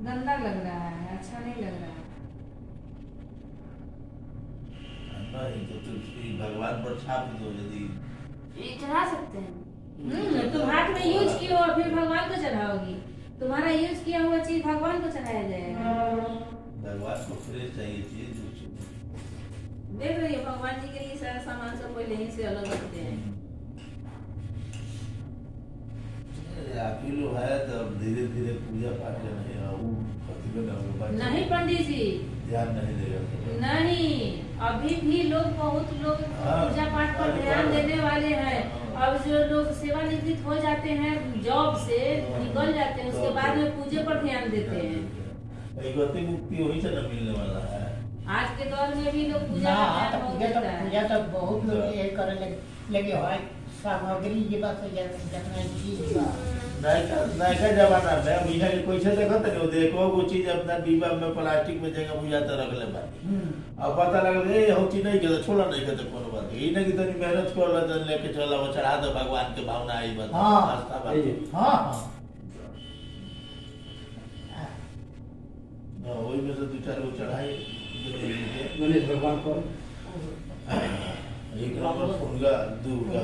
गंदा लग रहा है अच्छा नहीं लग रहा है। नहीं तो तुम भगवान पर छाप दो यदि ये चढ़ा सकते हैं। तुम हाथ में यूज किए हो फिर भगवान को चढ़ाओगी। तुम्हारा यूज किया हुआ चीज भगवान को चढ़ाया जाएगा। भगवान को फ्रेश चाहिए चीज देख रही हो भगवान जी के लिए सारा सामान सब पहले ही से अलग रखते हैं। आप ही लोग है तो धीरे धीरे पूजा पाठ नहीं पंडित जी ध्यान नहीं देगा नहीं अभी भी लोग बहुत लोग पूजा पाठ पर ध्यान देने वाले हैं। अब जो लोग सेवानिवृत्त हो जाते हैं जॉब से निकल जाते हैं उसके बाद में पूजे पर ध्यान देते हैं। गति मुक्ति वही से न मिलने वाला है। आज के दौर में भी लोग पूजा पर ध्यान बहुत देता है। पूजा तो बहुत लोग ये करे लगे भाई सामग्री ये बात जितना चीज नया जमाना में अब यहाँ के कोई से देखो तो देखो वो चीज अपना डिब्बा में प्लास्टिक में जगह बुझा तो रख ले बानी अब पता लग ये हो चीज नहीं करता छोड़ा नहीं करता कोनो बात ये नहीं कि तनी मेहनत कर ला तनी लेके चला वो चढ़ा दो भगवान के भावना आई बात आस्था बात हां वही में से दो चार वो चढ़ाए गणेश भगवान को एक नंबर फुलगा दूगा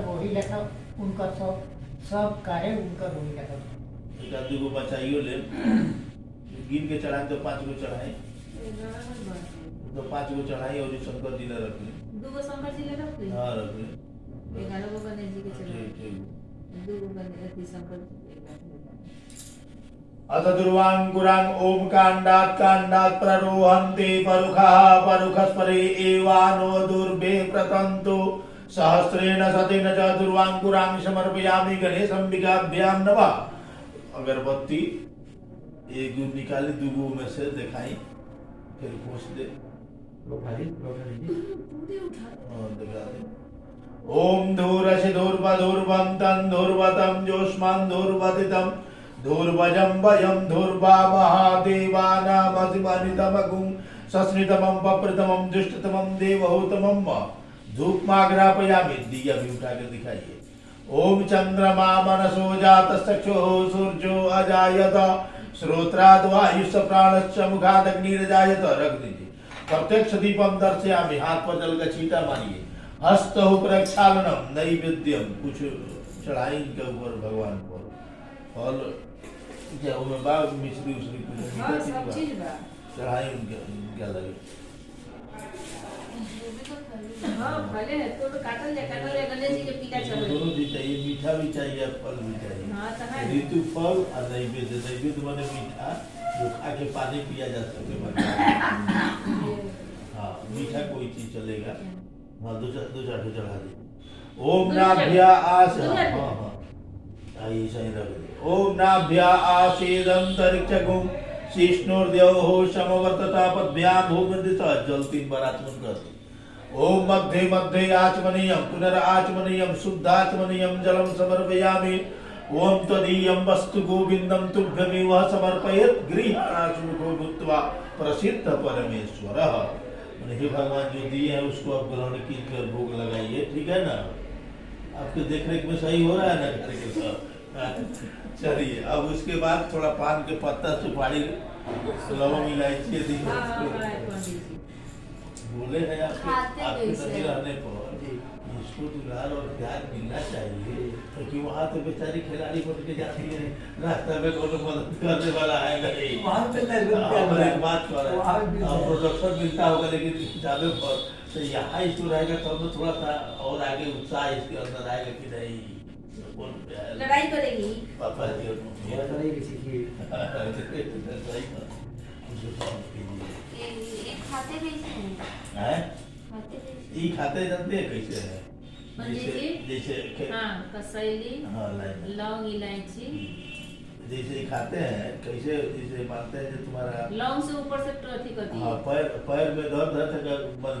वही लेखा उनका सब कार्य उनका वही लेखा एक आदमी को बचाइयो ले गिन के चढ़ाए तो 5 गो चढ़ाए तो 5 गो चढ़ाए और शंकर जी ने रख ले 2 गो शंकर जी ने रख ली। हां रख ले 11 गो गणेश जी के चढ़ाए ठीक 2 गो गणेश शंकर जी अथ दुर्वांकुरांग ओमकांडात् कांडात् प्ररोहन्ते परुखः परुखस्परे एवानो दुर्भे प्रतन्तु सहस्रेण शतेन च दुर्वांकुरांग समर्पयामि गणेशंबिकाभ्यां नमः। अगरबत्ती एक निकाली 2 गो में से दिखाई फिर पोंछ दे पूरे उठा दिखा दे। ओम धूरसि धूर्वधूर्वं तं धूर्वतं जोष्मान् धूर्वदितं धूर्वजं वयं धूर्वा महादेवानामधिमानितमगुं सस्नितमं पप्रतमं दुष्टतमं देवहूतमं धूपमाग्रापयामि दिया भी उठा कर दिखाइए। ओम चंद्रमा मनसो जातश्चक्षुः सूर्यो अजायत श्रोत्राद् वायुश्च प्राणश्च मुखाद् अग्निरजायत रख दीजिए। प्रत्यक्ष दीपम दर्शयामि हाथ पर जल का छींटा मारिए। हस्तौ प्रक्षालनम नैवेद्यम कुछ चढ़ाई इनके ऊपर भगवान पर फल क्या वो में बाग मिश्री उसरी कुछ हां सब चीज बा चढ़ाई उनके क्या लगे हां भले है तो काटल जाए गणेश जी के पीला चढ़े दोनों भी चाहिए मीठा भी चाहिए फल भी चाहिए। हां तो है ऋतु फल और नैवेद्य माने मीठा जो खा के पानी पिया जा सके हाँ मीठा कोई चीज चलेगा हाँ दो चार चढ़ा दे। ओम नाभ्या आस हाँ ऐसा ही रख दे। ओम नाभ्या आसेदंतरिक्षगुं शिष्णुर्द्योः समवर्तता पद्भ्यां भूमंडिता जल 3 बार आचमन कर दे। ओम मध्ये मध्ये आचमनीयं पुनराचमनीयं शुद्धाचमनीयं जलम समर्पयामि। ओम तदीयं वस्तु गोविंदं तुभ्यमेव समर्पयेत् गृहाणासुमुखो भूत्वा प्रसिद्ध परमेश्वरः। हे भगवान जो दिए हैं उसको आप ग्रहण कीजिए भोग लगाइए ठीक है ना। आपके देखरेख में सही हो रहा है ना घर के सब चलिए। अब उसके बाद थोड़ा पान के पत्ता सुपारी लवंग इलायची बोले हैं आपके नहीं रहने पर इसको दुलार और प्यार मिलना चाहिए, क्योंकि वहाँ तो बेचारी खिलाड़ी बन के जाती है, रास्ते में कोई मदद करने वाला आएगा नहीं। वहाँ पे नहीं, बात कर वहाँ भी है। प्रोडक्शन मिलता होगा, लेकिन किताबें पर तो यहाँ इस तो रहेगा तब तो थोड़ा सा और आगे उत्साह इसके अंदर आएगा कि नहीं लड़ाई करेगी पापा जी और बहुत सारी किसी की ये खाते कैसे हैं? हैं? खाते कैसे? ये खाते जानते हैं कैसे है? जैसे जैसे हाँ कसैली हाँ लाइन लौंग इलायची जैसे ये खाते हैं कैसे, जैसे मानते हैं जो तुम्हारा लौंग से ऊपर से अथी कर हाँ दिए पैर में दर्द है तो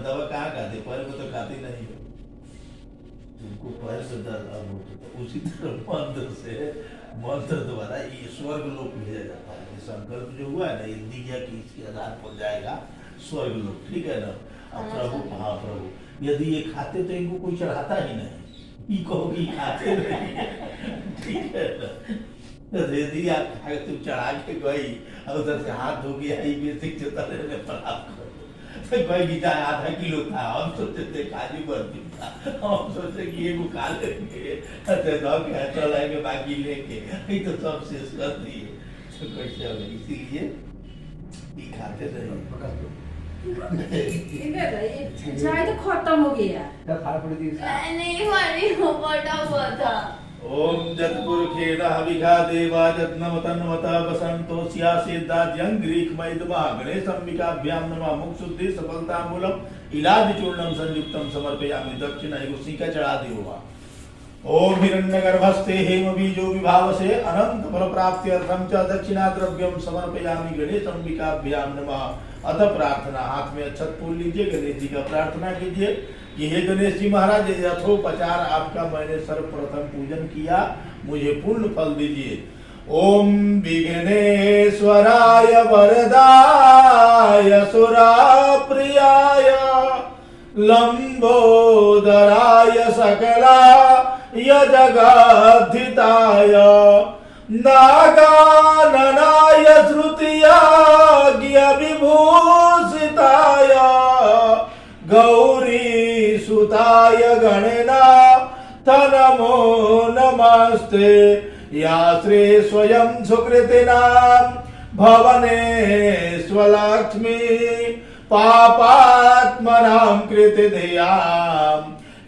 दवा कहाँ खाते, पैर में तो खाती नहीं है, तुमको पैर से दर्द अब होता है। उसी तरह मंत्र द्वारा ये स्वर्ग लोक भेजा जाता है। ये संकल्प जो हुआ है ना, ये दिया कि इसके आधार पर जाएगा स्वर्ग लोक, ठीक है ना। अब प्रभु, हाँ प्रभु यदि ये खाते तो इनको कोई चढ़ाता ही नहीं, ये कहो कि खाते नहीं, ठीक है ना। यदि आप तुम चढ़ा के गई और उधर से हाथ धो के आई बेसिक चतर प्राप्त कर कोई गीता आधा किलो था, हम सोचते थे काजू बर्फी था, हम सोचे कि ये खा लेंगे चल आएंगे बाकी लेके, ये तो सब शेष कर दिए, तो कैसे हो गई, इसीलिए ये खाते नहीं। चाय तो खत्म हो गया तब फाड़ पड़ी थी। नहीं पानी हो पटा हुआ था। ओम जत्पुरुषेण हविषा देवा जत्नमतन्वता वसंतो स्यासेदाद्यंग्रीकमयिदमा गणेशंबिकाभ्यां नमः मुक्षुद्धि सफलतामूलम इलाज चूर्णम संयुक्तम समर्पयामि दक्षिणा गुस्सी का चढ़ा दियोगा। ओम हिरण्यगर्भस्ते हेमबीजो विभावसे अनंत फल प्राप्त्यर्थम च दक्षिणा द्रव्यम समर्पयामि गणेशंबिकाभ्यां नमः। अथ प्रार्थना, हाथ में अक्षत फूल लीजिए, गणेश जी का प्रार्थना कीजिए कि हे गणेश जी महाराज, यथोपचार आपका मैंने सर्वप्रथम पूजन किया, मुझे पूर्ण फल दीजिए। ओम विघ्नेश्वराय वरदाय सुराप्रियाय लंबोदराय सकलाय जगद्धिताय नागाननाय श्रुतियाज्ञ विभूषिताय गौरी सुताय गणनाथ नमो नमस्ते। या श्री स्वयं सुकृतिनां भवने स्वलक्ष्मी पापात्मनां कृतिधियां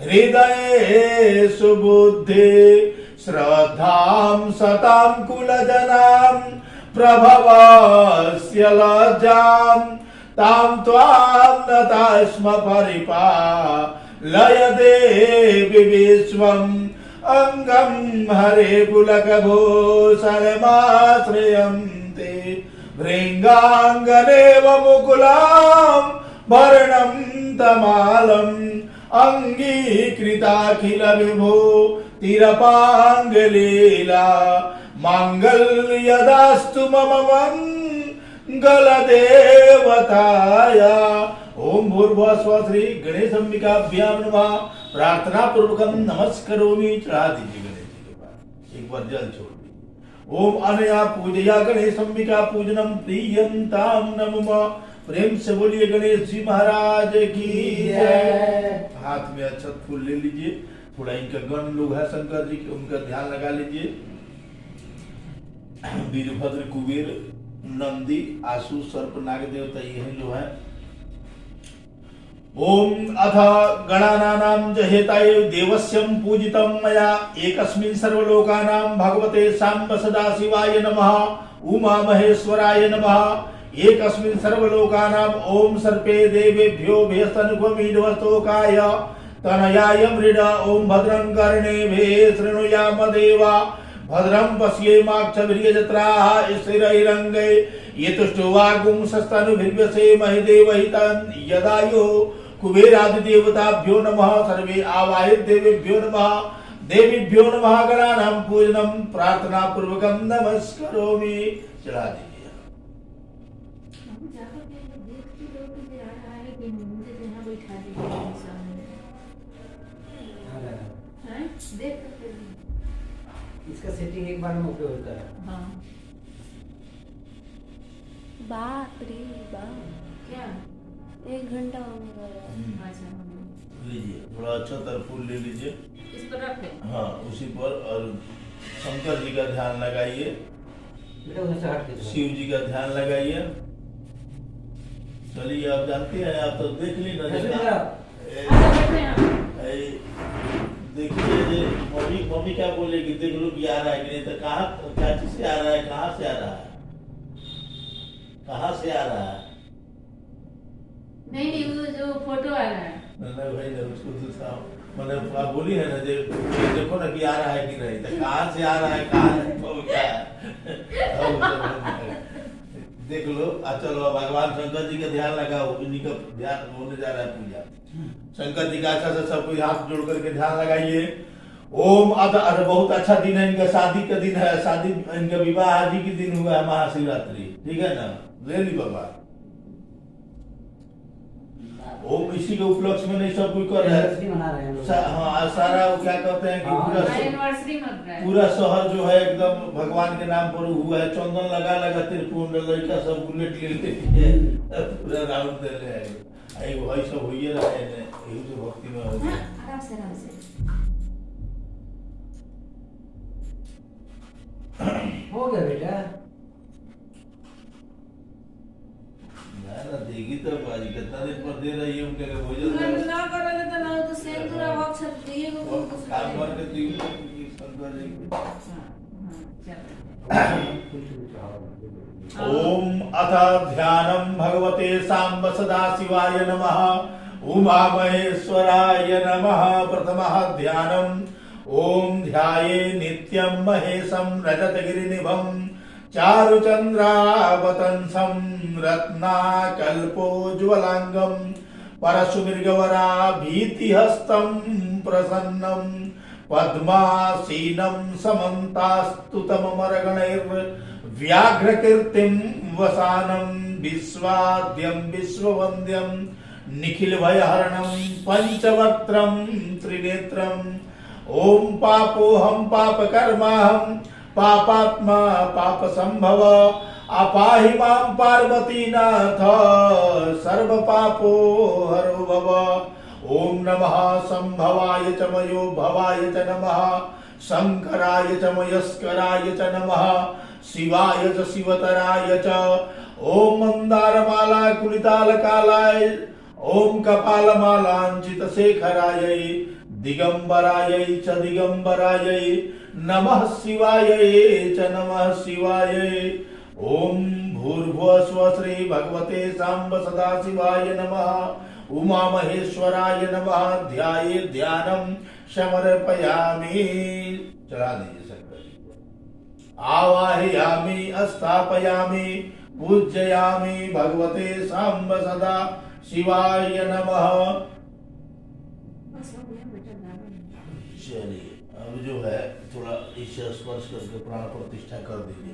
हृदये सुबुद्धि श्रद्धां सतां कुलजनां प्रभवस्य लज्जां तां त्वां नता स्म परिपालय देवि विश्वम् अंगं हरे पुलकभूषणमाश्रयन्ते भृङ्गाङ्गनेव मुकुलां भरणं तमालम् अंगीकृताखिल विभो तिरपाङ्गलीला माङ्गल्यदास्तु मम मंगलदेवताय। ओम भूर्भुवस्सुवः श्री गणेशंबिकाभ्यां नमः। प्रार्थना पूर्वकम नमस्करोमि, चढ़ा दीजिए गणेश जी के पास, एक बार जल छोड़ दीजिए। ओम अनया पूजया गणेशंबिका पूजनम प्रियंतां नमः। प्रेम से बोलिए गणेश जी महाराज की जय। हाथ में अक्षत फूल ले लीजिए, थोड़ा इनका गण लोग है शंकर जी के, उनका ध्यान लगा लीजिए। वीरभद्र कुबेर नंदी आशु सर्प नाग देवता ये जो है। ओम अथ गणानां जहेताय देवस्यं पूजितं मया एकस्मिन् सर्वलोकानां भगवते सांब सदाशिवाय नमः। उमा महेश्वराय नमः। एकस्मिन् सर्वलोकानां ओम सर्पे देवेभ्यो भेस्तनुगमीडवस्तोकाय तनयाय मृड। ओम भद्रं कर्णेभिः शृणुयाम देवा भद्रं पश्येमाक्षभिर्यजत्राः स्थिरैरङ्गै यतुष्टो वागुंसस्तनुभिर्व्यसे महिदेवहितं यदायो कुबेरादिदेवताभ्यो नमः। सर्वे आवाहित देवेभ्यो नमः। देवीभ्यो नमः। गणानां पूजनं प्रार्थना पूर्वकं नमस्करोमि, चढ़ा दीजिए। इसका सेटिंग एक बार में ओके होता है। हाँ बाप रे बाप, क्या 1 घंटा होने वाला है। अच्छा लीजिए, थोड़ा अच्छा तर फूल ले लीजिए। इस पर रखे। हाँ, उसी पर, और शंकर जी का ध्यान लगाइए, बेटा उधर से हट के जाओ। शिव जी का ध्यान लगाइए। चलिए, आप जानते हैं, आप तो देख ली ना कैसे जगह। मेरा? अच्छा, बैठे यहाँ। देखिए ये मम्मी मम्मी क्या बोलेगी, देख लो कि आ रहा है कि नहीं, तो कहाँ क्या चीज से आ रहा है, कहाँ से आ रहा है, कहाँ से आ रहा है? नहीं नहीं, वो जो फोटो आ रहा है। नहीं भाई ने उसको दूसरा मतलब आप बोली है ना, देखो ना कि आ रहा है कि नहीं, तो कहाँ से आ रहा है, कहाँ है, तो क्या है। देख लो। चलो भगवान शंकर जी का ध्यान लगाओ, इन्हीं का ध्यान होने जा रहा है पूजा। शंकर जी का अच्छा से सब कोई हाथ जोड़ करके ध्यान लगाइए। ओम अरे बहुत अच्छा दिन है, इनका शादी का दिन है, शादी इनका विवाह आज ही के दिन हुआ है, महाशिवरात्रि, ठीक है ना, ले ली बाबा। ओम इसी के उपलक्ष्य में नहीं सब कोई कर रहे एनिवर्सरी मना रहे हैं हम लोग। हाँ, सारा वो क्या कहते हैं कि हमारा एनिवर्सरी मत रहा है। पूरा शहर जो है एकदम भगवान के नाम पर हुआ है, चंदन लगा लगा त्रिपुंड लड़का सब बुलेट ले लेते हैं, पूरा राउंड दे रहे हैं। आई वही सब होइए रहे हैं, यही जो भक्ति में हो गया। आराम से आराम से। हो गया बेटा। ना देगी तो बाजी कितना दिन पर दे रही है उनके लिए भोजन। ना करे तो ना तो सेंदूरा वक्त सब दिए को काम करके दी शंकर जी को। ओम अथ ध्यानम भगवते सांब सदाशिवाय नमः। उमा महेश्वराय नमः। प्रथमः ध्यानम ओम ध्याये नित्यं महेशं रजतगिरिनिभं चारुचंद्रावतंसं रत्नाकल्पोज्ज्वलांगं परशुमृगवराभीतिहस्तं प्रसन्नं पद्मासीनं समन्तास्तुतममरगणैर्व्याघ्रकीर्तिं वसानं विश्वाद्यं विश्ववन्द्यं निखिलभयहरणं पंचवक्त्रं त्रिनेत्रं। ओम पापोहम पापकर्माहम पापात्मा पाप संभव अपाहि मां पार्वतीनाथ सर्व पापो हरो भव। ओम नमः संभवाय च मयो भवाय च नमः शंकराय च मयस्कराय च नमः शिवाय च शिवतराय च। ओम मंदारमाला कुलितालकालाय ओम कपालमालांचित शेखराय दिगंबराय च दिगंबराय नमः शिवाय च नमः शिवाय। ओम भूर्भुवः स्वः श्री भगवते सांब सदाशिवाय नमः। उमा महेश्वराय नमः। ध्याये ध्यानम समर्पयामि। चला दीजिए शंकर जी को। आवाहयामि स्थापयामि पूजयामि भगवते सांब सदा शिवाय नमः। चलिए अब जो है थोड़ा इसे स्पर्श करके प्राण प्रतिष्ठा कर दीजिए।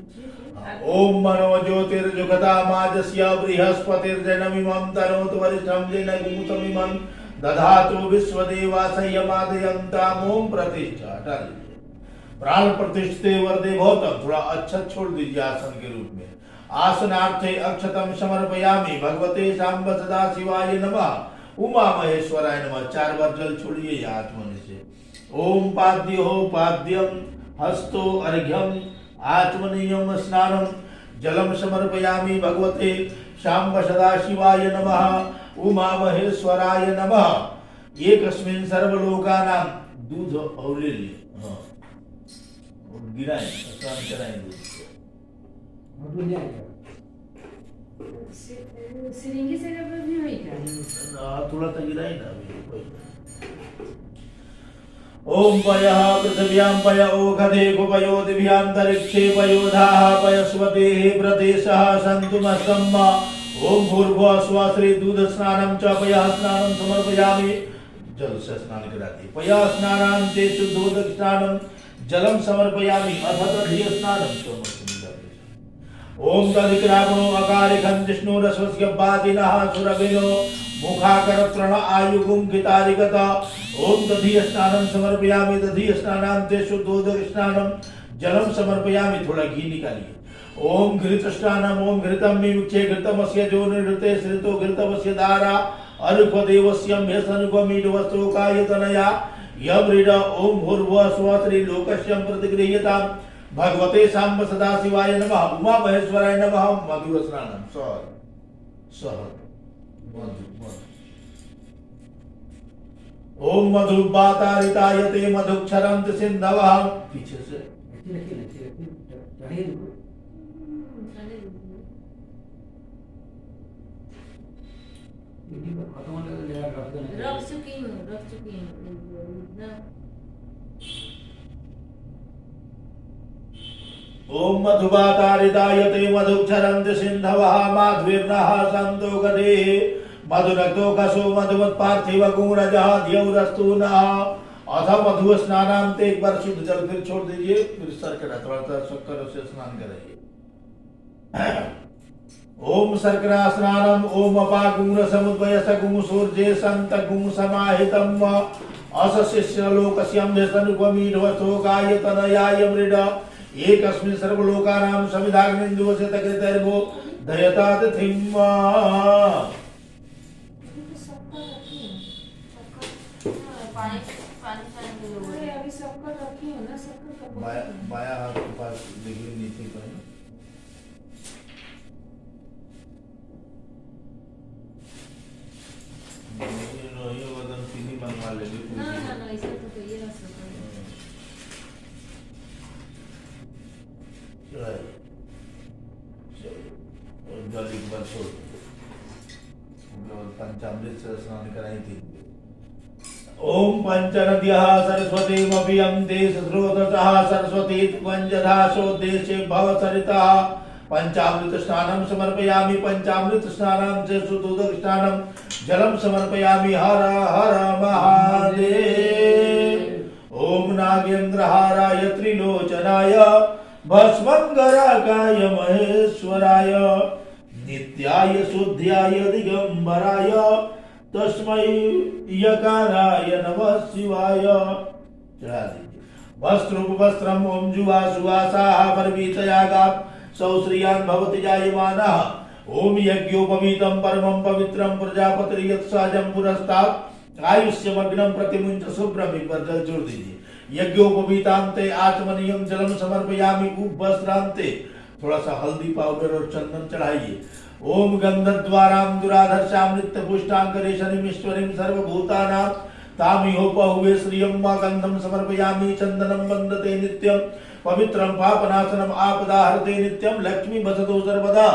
ओम मनो ज्योतिर्जुगता माजस्य बृहस्पतिर्जनमिमं तनोतु वरिष्ठं जेन गुमुतमिमं दधातु विश्वदेवासयमादयन्ताम्। ओम प्रतिष्ठा हटा दीजिए। प्राण प्रतिष्ठिते वरदे भवतम। थोड़ा अच्छा छोड़ दीजिए आसन के रूप में। आसनार्थे अक्षतम समर्पयामि भगवते सांब सदाशिवाय नमः। उमा महेश्वराय नमः। 4 बार जल छोड़िए आत्मनि से। ओम पाद्यो पाद्यम हस्तो अर्घ्यम आत्मनीयम स्नानम जलम समर्पयामि भगवते सांब सदाशिवाय नमः। उमा महेश्वराय नमः। एकस्मिन् सर्वलोकानां दूध और ले लिए। हाँ गिराएं स्नान कराएं दूध से। सिरिंगी से कब भी हुई क्या? थोड़ा सा गिराएं ना अभी। ओम पयः पृथिव्यां पय ओखधे कुपयो दिव्यांतरिक्षे पयोधाः पयस्वतेः प्रदेशः सन्तु मस्तम्भ। ओम भूर्भुवः स्वः श्री दूध स्नानं च पयः स्नानं समर्पयामि। जल से स्नान करा दिए। पयः स्नानान्ते शुद्धोदक स्नानं जलम समर्पयामि अथ दधिः स्नानं समर्पयामि। ओम तदिक्रामणो अकारिखं जिष्णुरश्वस्य बादिनः सुरभिनो मुखाकर प्रण आयुगुं गितारिगत। ओम दधिः स्नानं समर्पयामि। दधिः स्नानान्ते शुद्धोदक स्नानं जलम समर्पयामि। थोड़ा घी निकालिए। ओम घृत स्नानम। ओम घृतम विमुचे घृतमस्य जो निर्घृते श्रितो घृतमस्य धारा अरुपदेवस्यं ह्यसनुपमीडवस्तोकायतनया यमृड ओम भूर्भुवः स्वः श्रीलोकस्यं प्रतिगृह्यताम् भगवते सांब सदाशिवाय नमः उमा महेश्वराय नमः मधुस्नानम सह मधु ओम मधुबातारिताय ते मधुक्षरंत सिंधवः पीछे से रख चुकी हूँ ओम मधुबातारिताय ते मधुक्षरंत सिंधवः माध्वीर्नः सन्तो गदे मधुरक्तो कसो मधुमत् पार्थिव गुणरजः द्यौरस्तु नः अथ मधु स्नानाम ते एक बार शुद्ध जल फिर छोड़ दीजिए फिर शर्करा थोड़ा सा शक्कर से स्नान कराइए ओम शर्करा स्नानम ओम अपागुण समुद्भय सगुण सूर्ये संत गुण समाहितम असशिष्य लोकस्यं व्यसनुपमीढवस्तोकायतनयाय मृड एकस्मिन् सर्वलोकानां समिधाग्निन्दुवस्य तकृतैर्भो दयता तिथिम् अभी सबका रखी हो ना सबका बाया हाथ के पास देखिए नीचे पर ये वजन चीनी मंगवा लेंगे ना ऐसा तो कहिए ना सब जल एक बार छोड़ पंचामृत से स्नान कराई थी ओम पंचनद्यः सरस्वतीमभियन्ते स्रोतसः सरस्वती पंचधासोद्देशे भवसरितः पंचामृत स्नानं समर्पयामि पंचामृत स्नानं च सुदुदक स्नानं जलं समर्पयामि हर हर महादेव ओम नागेन्द्रहाराय त्रिलोचनाय भस्मंगराकाय महेश्वराय नित्याय शुद्ध्याय दिगंबराय तस्मै यकाराय नमः शिवाय चढ़ा दीजिए वस्त्रोपवस्त्रम ओम जुवा सुवासाः परवीतयागात् सौश्रियान् भवति जायमानः ओम यज्ञोपवीतं परमं पवित्रं प्रजापतिर्यत्साजं पुरस्तात् आयुष्यमग्नं प्रतिमुञ्च शुभ्रम एक बार जल जोड़ दीजिए यज्ञोपवीतान्ते आचमनीयं जलम समर्पयामि उपवस्त्रान्ते थोड़ा सा हल्दी पाउडर और चंदन चढ़ाइए ओम गंधद्वारां दुराधर्षां नित्यपुष्टांकरेशनिमीश्वरीं सर्वभूतानां तामिहोपहुवे श्रियं वा गंधं समर्पयामि चंदनं वन्दते नित्यं पवित्रं पापनाशनम् आपदाहरते नित्यं लक्ष्मी वसतो सर्वदा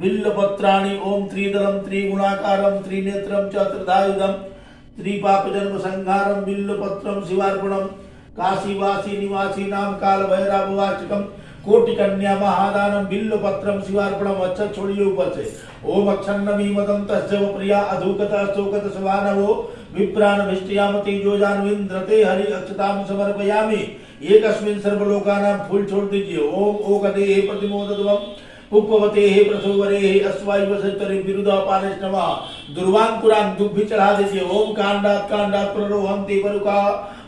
बिल्लपत्राणि ओम त्रिदलं त्रिगुणाकारं त्रिनेत्रं च त्रिधायुधं त्रिपापजन्म संहारं बिल्लपत्रं शिवार्पणं काशीवासी निवासीनां कालभैरवार्चकं कोटि कन्या महादानम बिल्व पत्रम शिवार्पणम अच्छा छोड़िए ऊपर से ओम अक्षन्नमी मदम तस्व प्रिया अधुकत स्तोकत सवानवो विप्रान भिष्टियामति जोजान्विन्द्रते हरि अक्षताम समर्पयामि एकस्मिन् सर्वलोकानां फूल छोड़ दीजिए ओम ओकदे हे प्रतिमोदध्वम पुष्पवते हे प्रसोवरे हे अस्वायु वसतरे विरुदा पानेष्णवा दुर्वांकुरां दुग्धि चढ़ा दीजिए ओम कांडात प्ररोहन्ति परुका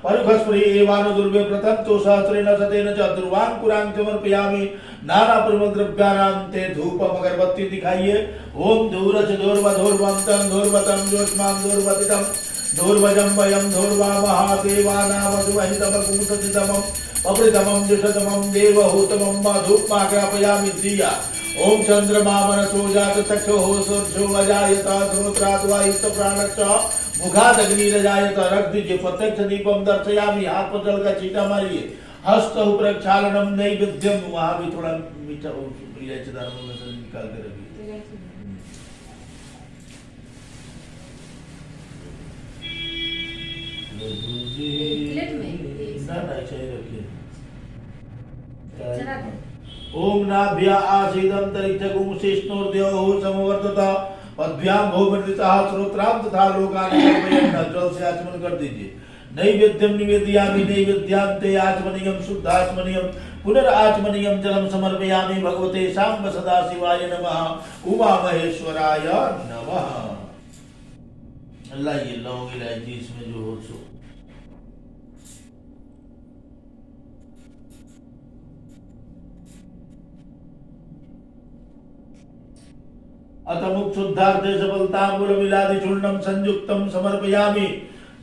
परुखस्प्रे एवानु दुर्वे प्रथम तो सहस्रेण सतेन च दुर्वांकुरां समर्पयामि नाना प्रमद्रव्यानां ते धूपम अगरबत्ती दिखाइए ओम धूरज धूर्वधूर्वंतं धूर्वतं ज्योत्स्मां धूर्वतितं धूर्वजं वयं धूर्वा महादेवानामधुवहितमकुमुसतितमं पवृतमं जुषतमं देवहूतमं मधुमाग्रापयामि धिया ओम चंद्रमा मनसो जात चक्षुः सूर्यो अजायत श्रोत्राद्वायुत प्राणश्च मुखादग्निरजायत रख दीजिए प्रत्यक्ष दीपम दर्शयामि हाथ पर जल का छींटा मारिए हस्त प्रक्षालनम नैवेद्यम वहां भी थोड़ा मीठा इलायची दानों में से निकाल के रखिए प्लेट में ना ऐसा ही रखिए चला दे ओम नाभ्या आसीदंतरिक्षगुं शिष्णोर्द्योः समवर्तत पद्भ्यां भूमृतः श्रोत्रां तथा लोकान् जल से आचमन कर दीजिए नैवेद्यम निवेदयामि नैवेद्यांते आचमनीयं शुद्धाचमनीयं पुनराचमनीयं जलम समर्पयामि भगवते सांब सदाशिवाय नमः उमा महेश्वराय नमः अल्लाह ये लौंग इलायची इसमें जो हो सो अथ मुक्षुद्धार्थे सफलताम्बूलमिलादि चूर्णं संयुक्तं समर्पयामि।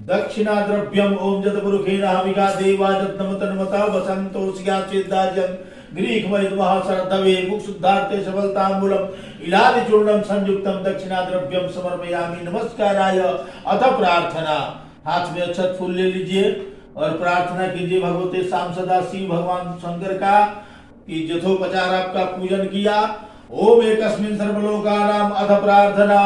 दक्षिणा द्रव्यम ओम जतपुरुखेण हविगा देवा जत्नमतन्मता वसन्तोऽस्याचिद्दार्यं ग्रीकमय महासरतवे मुक्षुद्धार्थे सफलताम्बूलम इलादि चूर्णं संयुक्तं दक्षिणा द्रव्यम समर्पयामि। नमस्काराय। अथ प्रार्थना। हाथ में अक्षत फूल ले लीजिए और प्रार्थना कीजिए भगवते श्याम सदा शिव भगवान शंकर का कि यथोपचार आपका पूजन किया। ओम एकस्मिन् सर्वलोकानां। अथ प्रार्थना।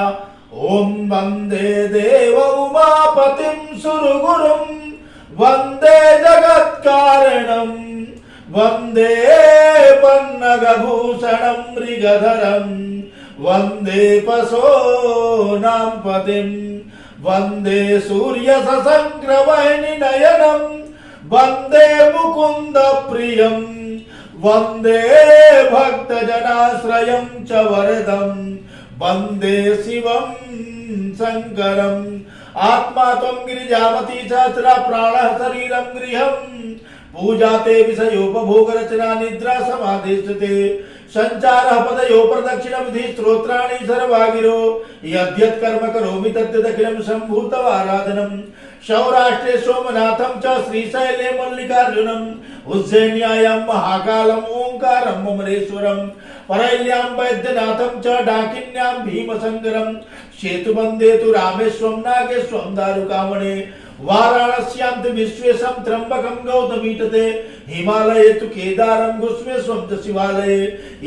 ओम वंदे देव उमापतिं सुरगुरुं वंदे जगत्कारणं वंदे पन्नगभूषणं मृगधरं वंदे पशूनां पतिं वंदे सूर्य सशंक्रवहनि नयनं वंदे मुकुंद प्रियं वंदे भक्तजनाश्रयं च वरदं वंदे शिवं शंकरं। आत्मा त्वं गिरिजावती सहस्रा प्राणः शरीरं गृहं पूजाते विषयोपभोग रचना निद्रा समाधिष्ठते संचारः पदयो प्रदक्षिण विधि स्तोत्राणि सर्वागिरो यद्यत् कर्म करोमि तद्यदखिलं सम्भूतमाराधनम्। सौराष्ट्रे सोमनाथं च श्रीशैले मल्लिकार्जुनम् उज्जैन्यायां महाकालम् ओंकारं ममलेश्वरम् परैल्यां वैद्यनाथं च डाकिन्यां भीमशंकरम् सेतुबन्धे तु रामेश्वरं नागेश्वरं दारुकामणे वाराणस्यां तु विश्वेशं त्र्यंबकं गौतमीतटे हिमालये तु केदारं घुस्मेश्वरं च शिवालये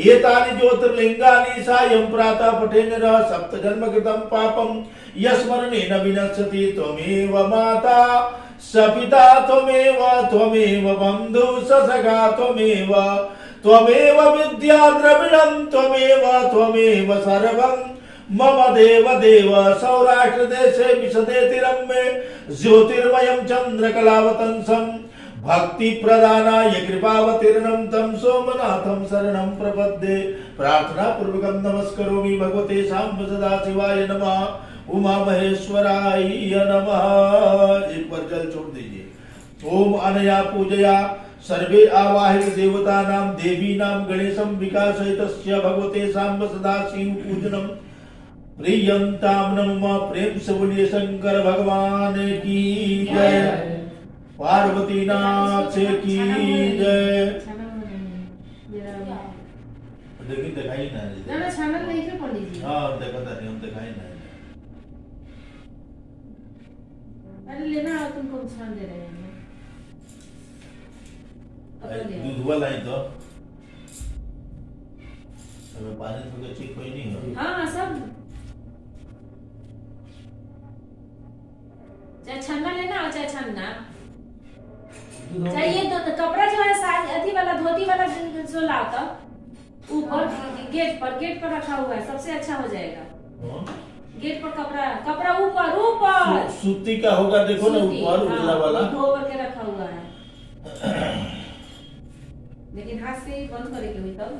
एतानि ज्योतिर्लिंगानि सायं प्रातः पठेन नरः सप्तजन्मकृतं पापं यस्मरणेन विनश्यति। त्वमेव माता स पिता त्वमेव बन्धु स सखा त्वमेव विद्या द्रविणं त्वमेव सर्वं मम देव सौराष्ट्र देशे विशदेति रम्ये ज्योतिर्मयं चन्द्रकलावतंसं भक्ति प्रदानाय कृपावतीर्णं तं सोमनाथं शरणं प्रपद्ये। प्रार्थना पूर्वकं नमस्करोमि भगवते साम्ब सदाशिवाय नमः उमा महेश्वराय नमः। एक बार जल छोड़ दीजिए। ओम अनया पूजया सर्वे आवाहित देवतानां देवीनां गणेशं विकासयितस्य भगवते साम्ब सदाशिव पूजनम् प्रियंताम नमः। प्रेम से बोलिए शंकर भगवान की जय, पार्वती नाथ की जय। लेकिन दिखाई ना छाना नहीं थे पंडित जी। हाँ देखा था नहीं, हम दिखाई ना। अरे लेना तुमको छान दे रहे हैं। दूध वाला ही तो हमें पानी थोड़ा चेक कोई नहीं हो। हाँ सब चाहे छन्ना लेना और चाहे छन्ना चाहिए तो कपड़ा जो है साड़ी अथी वाला धोती वाला जो लाओ तो ऊपर गेट पर रखा हुआ है, सबसे अच्छा हो जाएगा। गेट पर कपड़ा ऊपर सूती का होगा, देखो ना ऊपर उजला वाला धो करके रखा हुआ है। लेकिन हाथ से बंद करे के हुई तब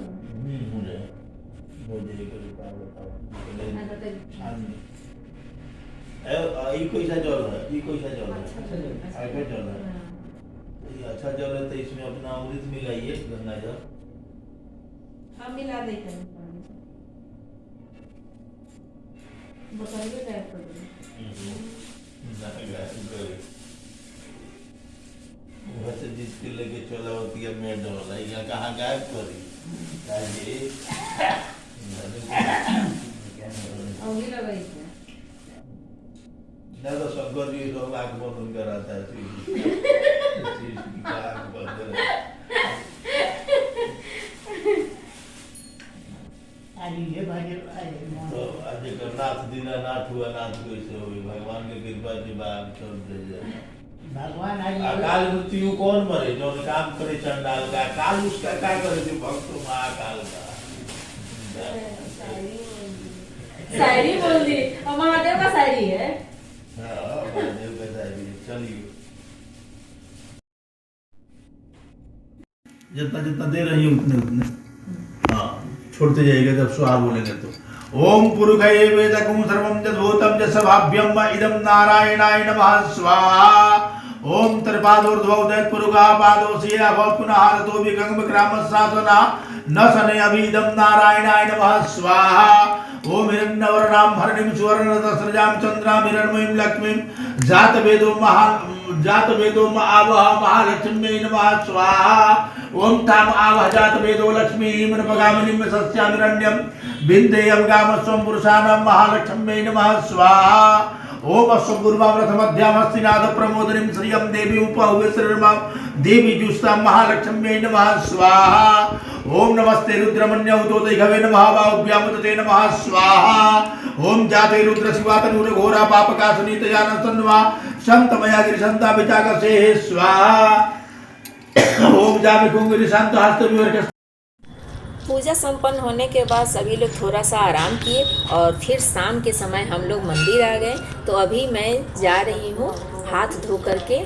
कोई सा जल है, ये कोई सा जल है, अच्छा जल है। ये अच्छा जल है तो इसमें अपना अमृत मिलाइए, गंगा जल। हाँ मिला देते हैं बताइए गायब कर वहाँ से जीत के लेके चला होती है मैडम वाला, यहाँ कहाँ गायब करी ना तो शंकर जी तो आँख बंद उनका रहता है तो आज नाथ दीनानाथ हुआ, नाथ कैसे हो भगवान के कृपा जी बाग छोड़ दे जाए। भगवान अकाल मृत्यु कौन मरे जो काम करे चंडाल का, काल उसका क्या करे जो भक्त महाकाल का। शायरी बोल दी और महादेव का शायरी है। हाँ महादेव का शायरी। चलिए जितना जितना दे रही हूँ उतने उतने हाँ छोड़ते जाइएगा जब स्वाहा बोलेंगे तो। ओम पुरुषये वेदकं सर्वं यद्भूतं यस्भाव्यं इदं नारायणाय नमः स्वाहा। ओम त्रिपादोर्ध्वोदय पुरुषा पादोषि अभवत् पुनः हारतो विगंग विक्रामः साधना न सने अभिदं नारायणाय नमः स्वाहा। ओम हिरण्यवर्णां हरणिं सुवर्णरसस्रजां चन्द्रां हिरण्मयीं लक्ष्मीं जातवेदो आवह महालक्ष्म्यै नमः स्वाहा। ओम ताम आवह जातवेदो लक्ष्मीं नपगामिनीं सस्यामिरण्यं बिन्देयं गामस्वं पुरुषाणां महालक्ष्म्यै नमः स्वाहा। ओम अश्वगुरुवामरथमध्यामस्तिनाथ प्रमोदनीं श्रियं देवी उपहुवेश्वरमां देवी जुष्टां महालक्ष्म्यै नमः स्वाहा। ओम नमस्ते रुद्रमन्यौतोतैघवे नमः बाहुभ्यामुदते नमः स्वाहा। ओम जाते रुद्र शिवातनूर घोरा पापकासनीतयानसन्वा शन्तमया गिरिशन्ता विचाकसे स्वाहा। ओम जामे कुंगरी शांत हस्तविवर्ग। पूजा संपन्न होने के बाद सभी लोग थोड़ा सा आराम किए और फिर शाम के समय हम लोग मंदिर आ गए। तो अभी मैं जा रही हूँ हाथ धो करके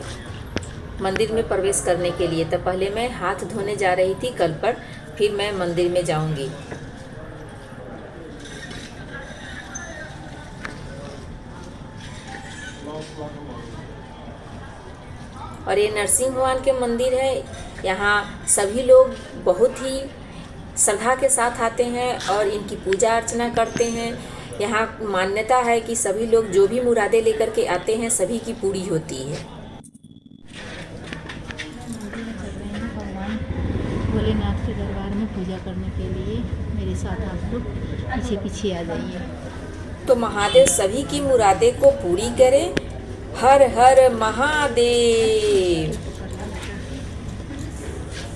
मंदिर में प्रवेश करने के लिए। तो पहले मैं हाथ धोने जा रही थी कल पर, फिर मैं मंदिर में जाऊंगी। और ये नरसिंह भगवान के मंदिर है। यहाँ सभी लोग बहुत ही श्रद्धा के साथ आते हैं और इनकी पूजा अर्चना करते हैं। यहाँ मान्यता है कि सभी लोग जो भी मुरादें लेकर के आते हैं सभी की पूरी होती है। भगवान भोलेनाथ के दरबार में पूजा करने के लिए मेरे साथ आप लोग पीछे पीछे आ जाइए। तो महादेव सभी की मुरादें को पूरी करें। हर हर महादेव।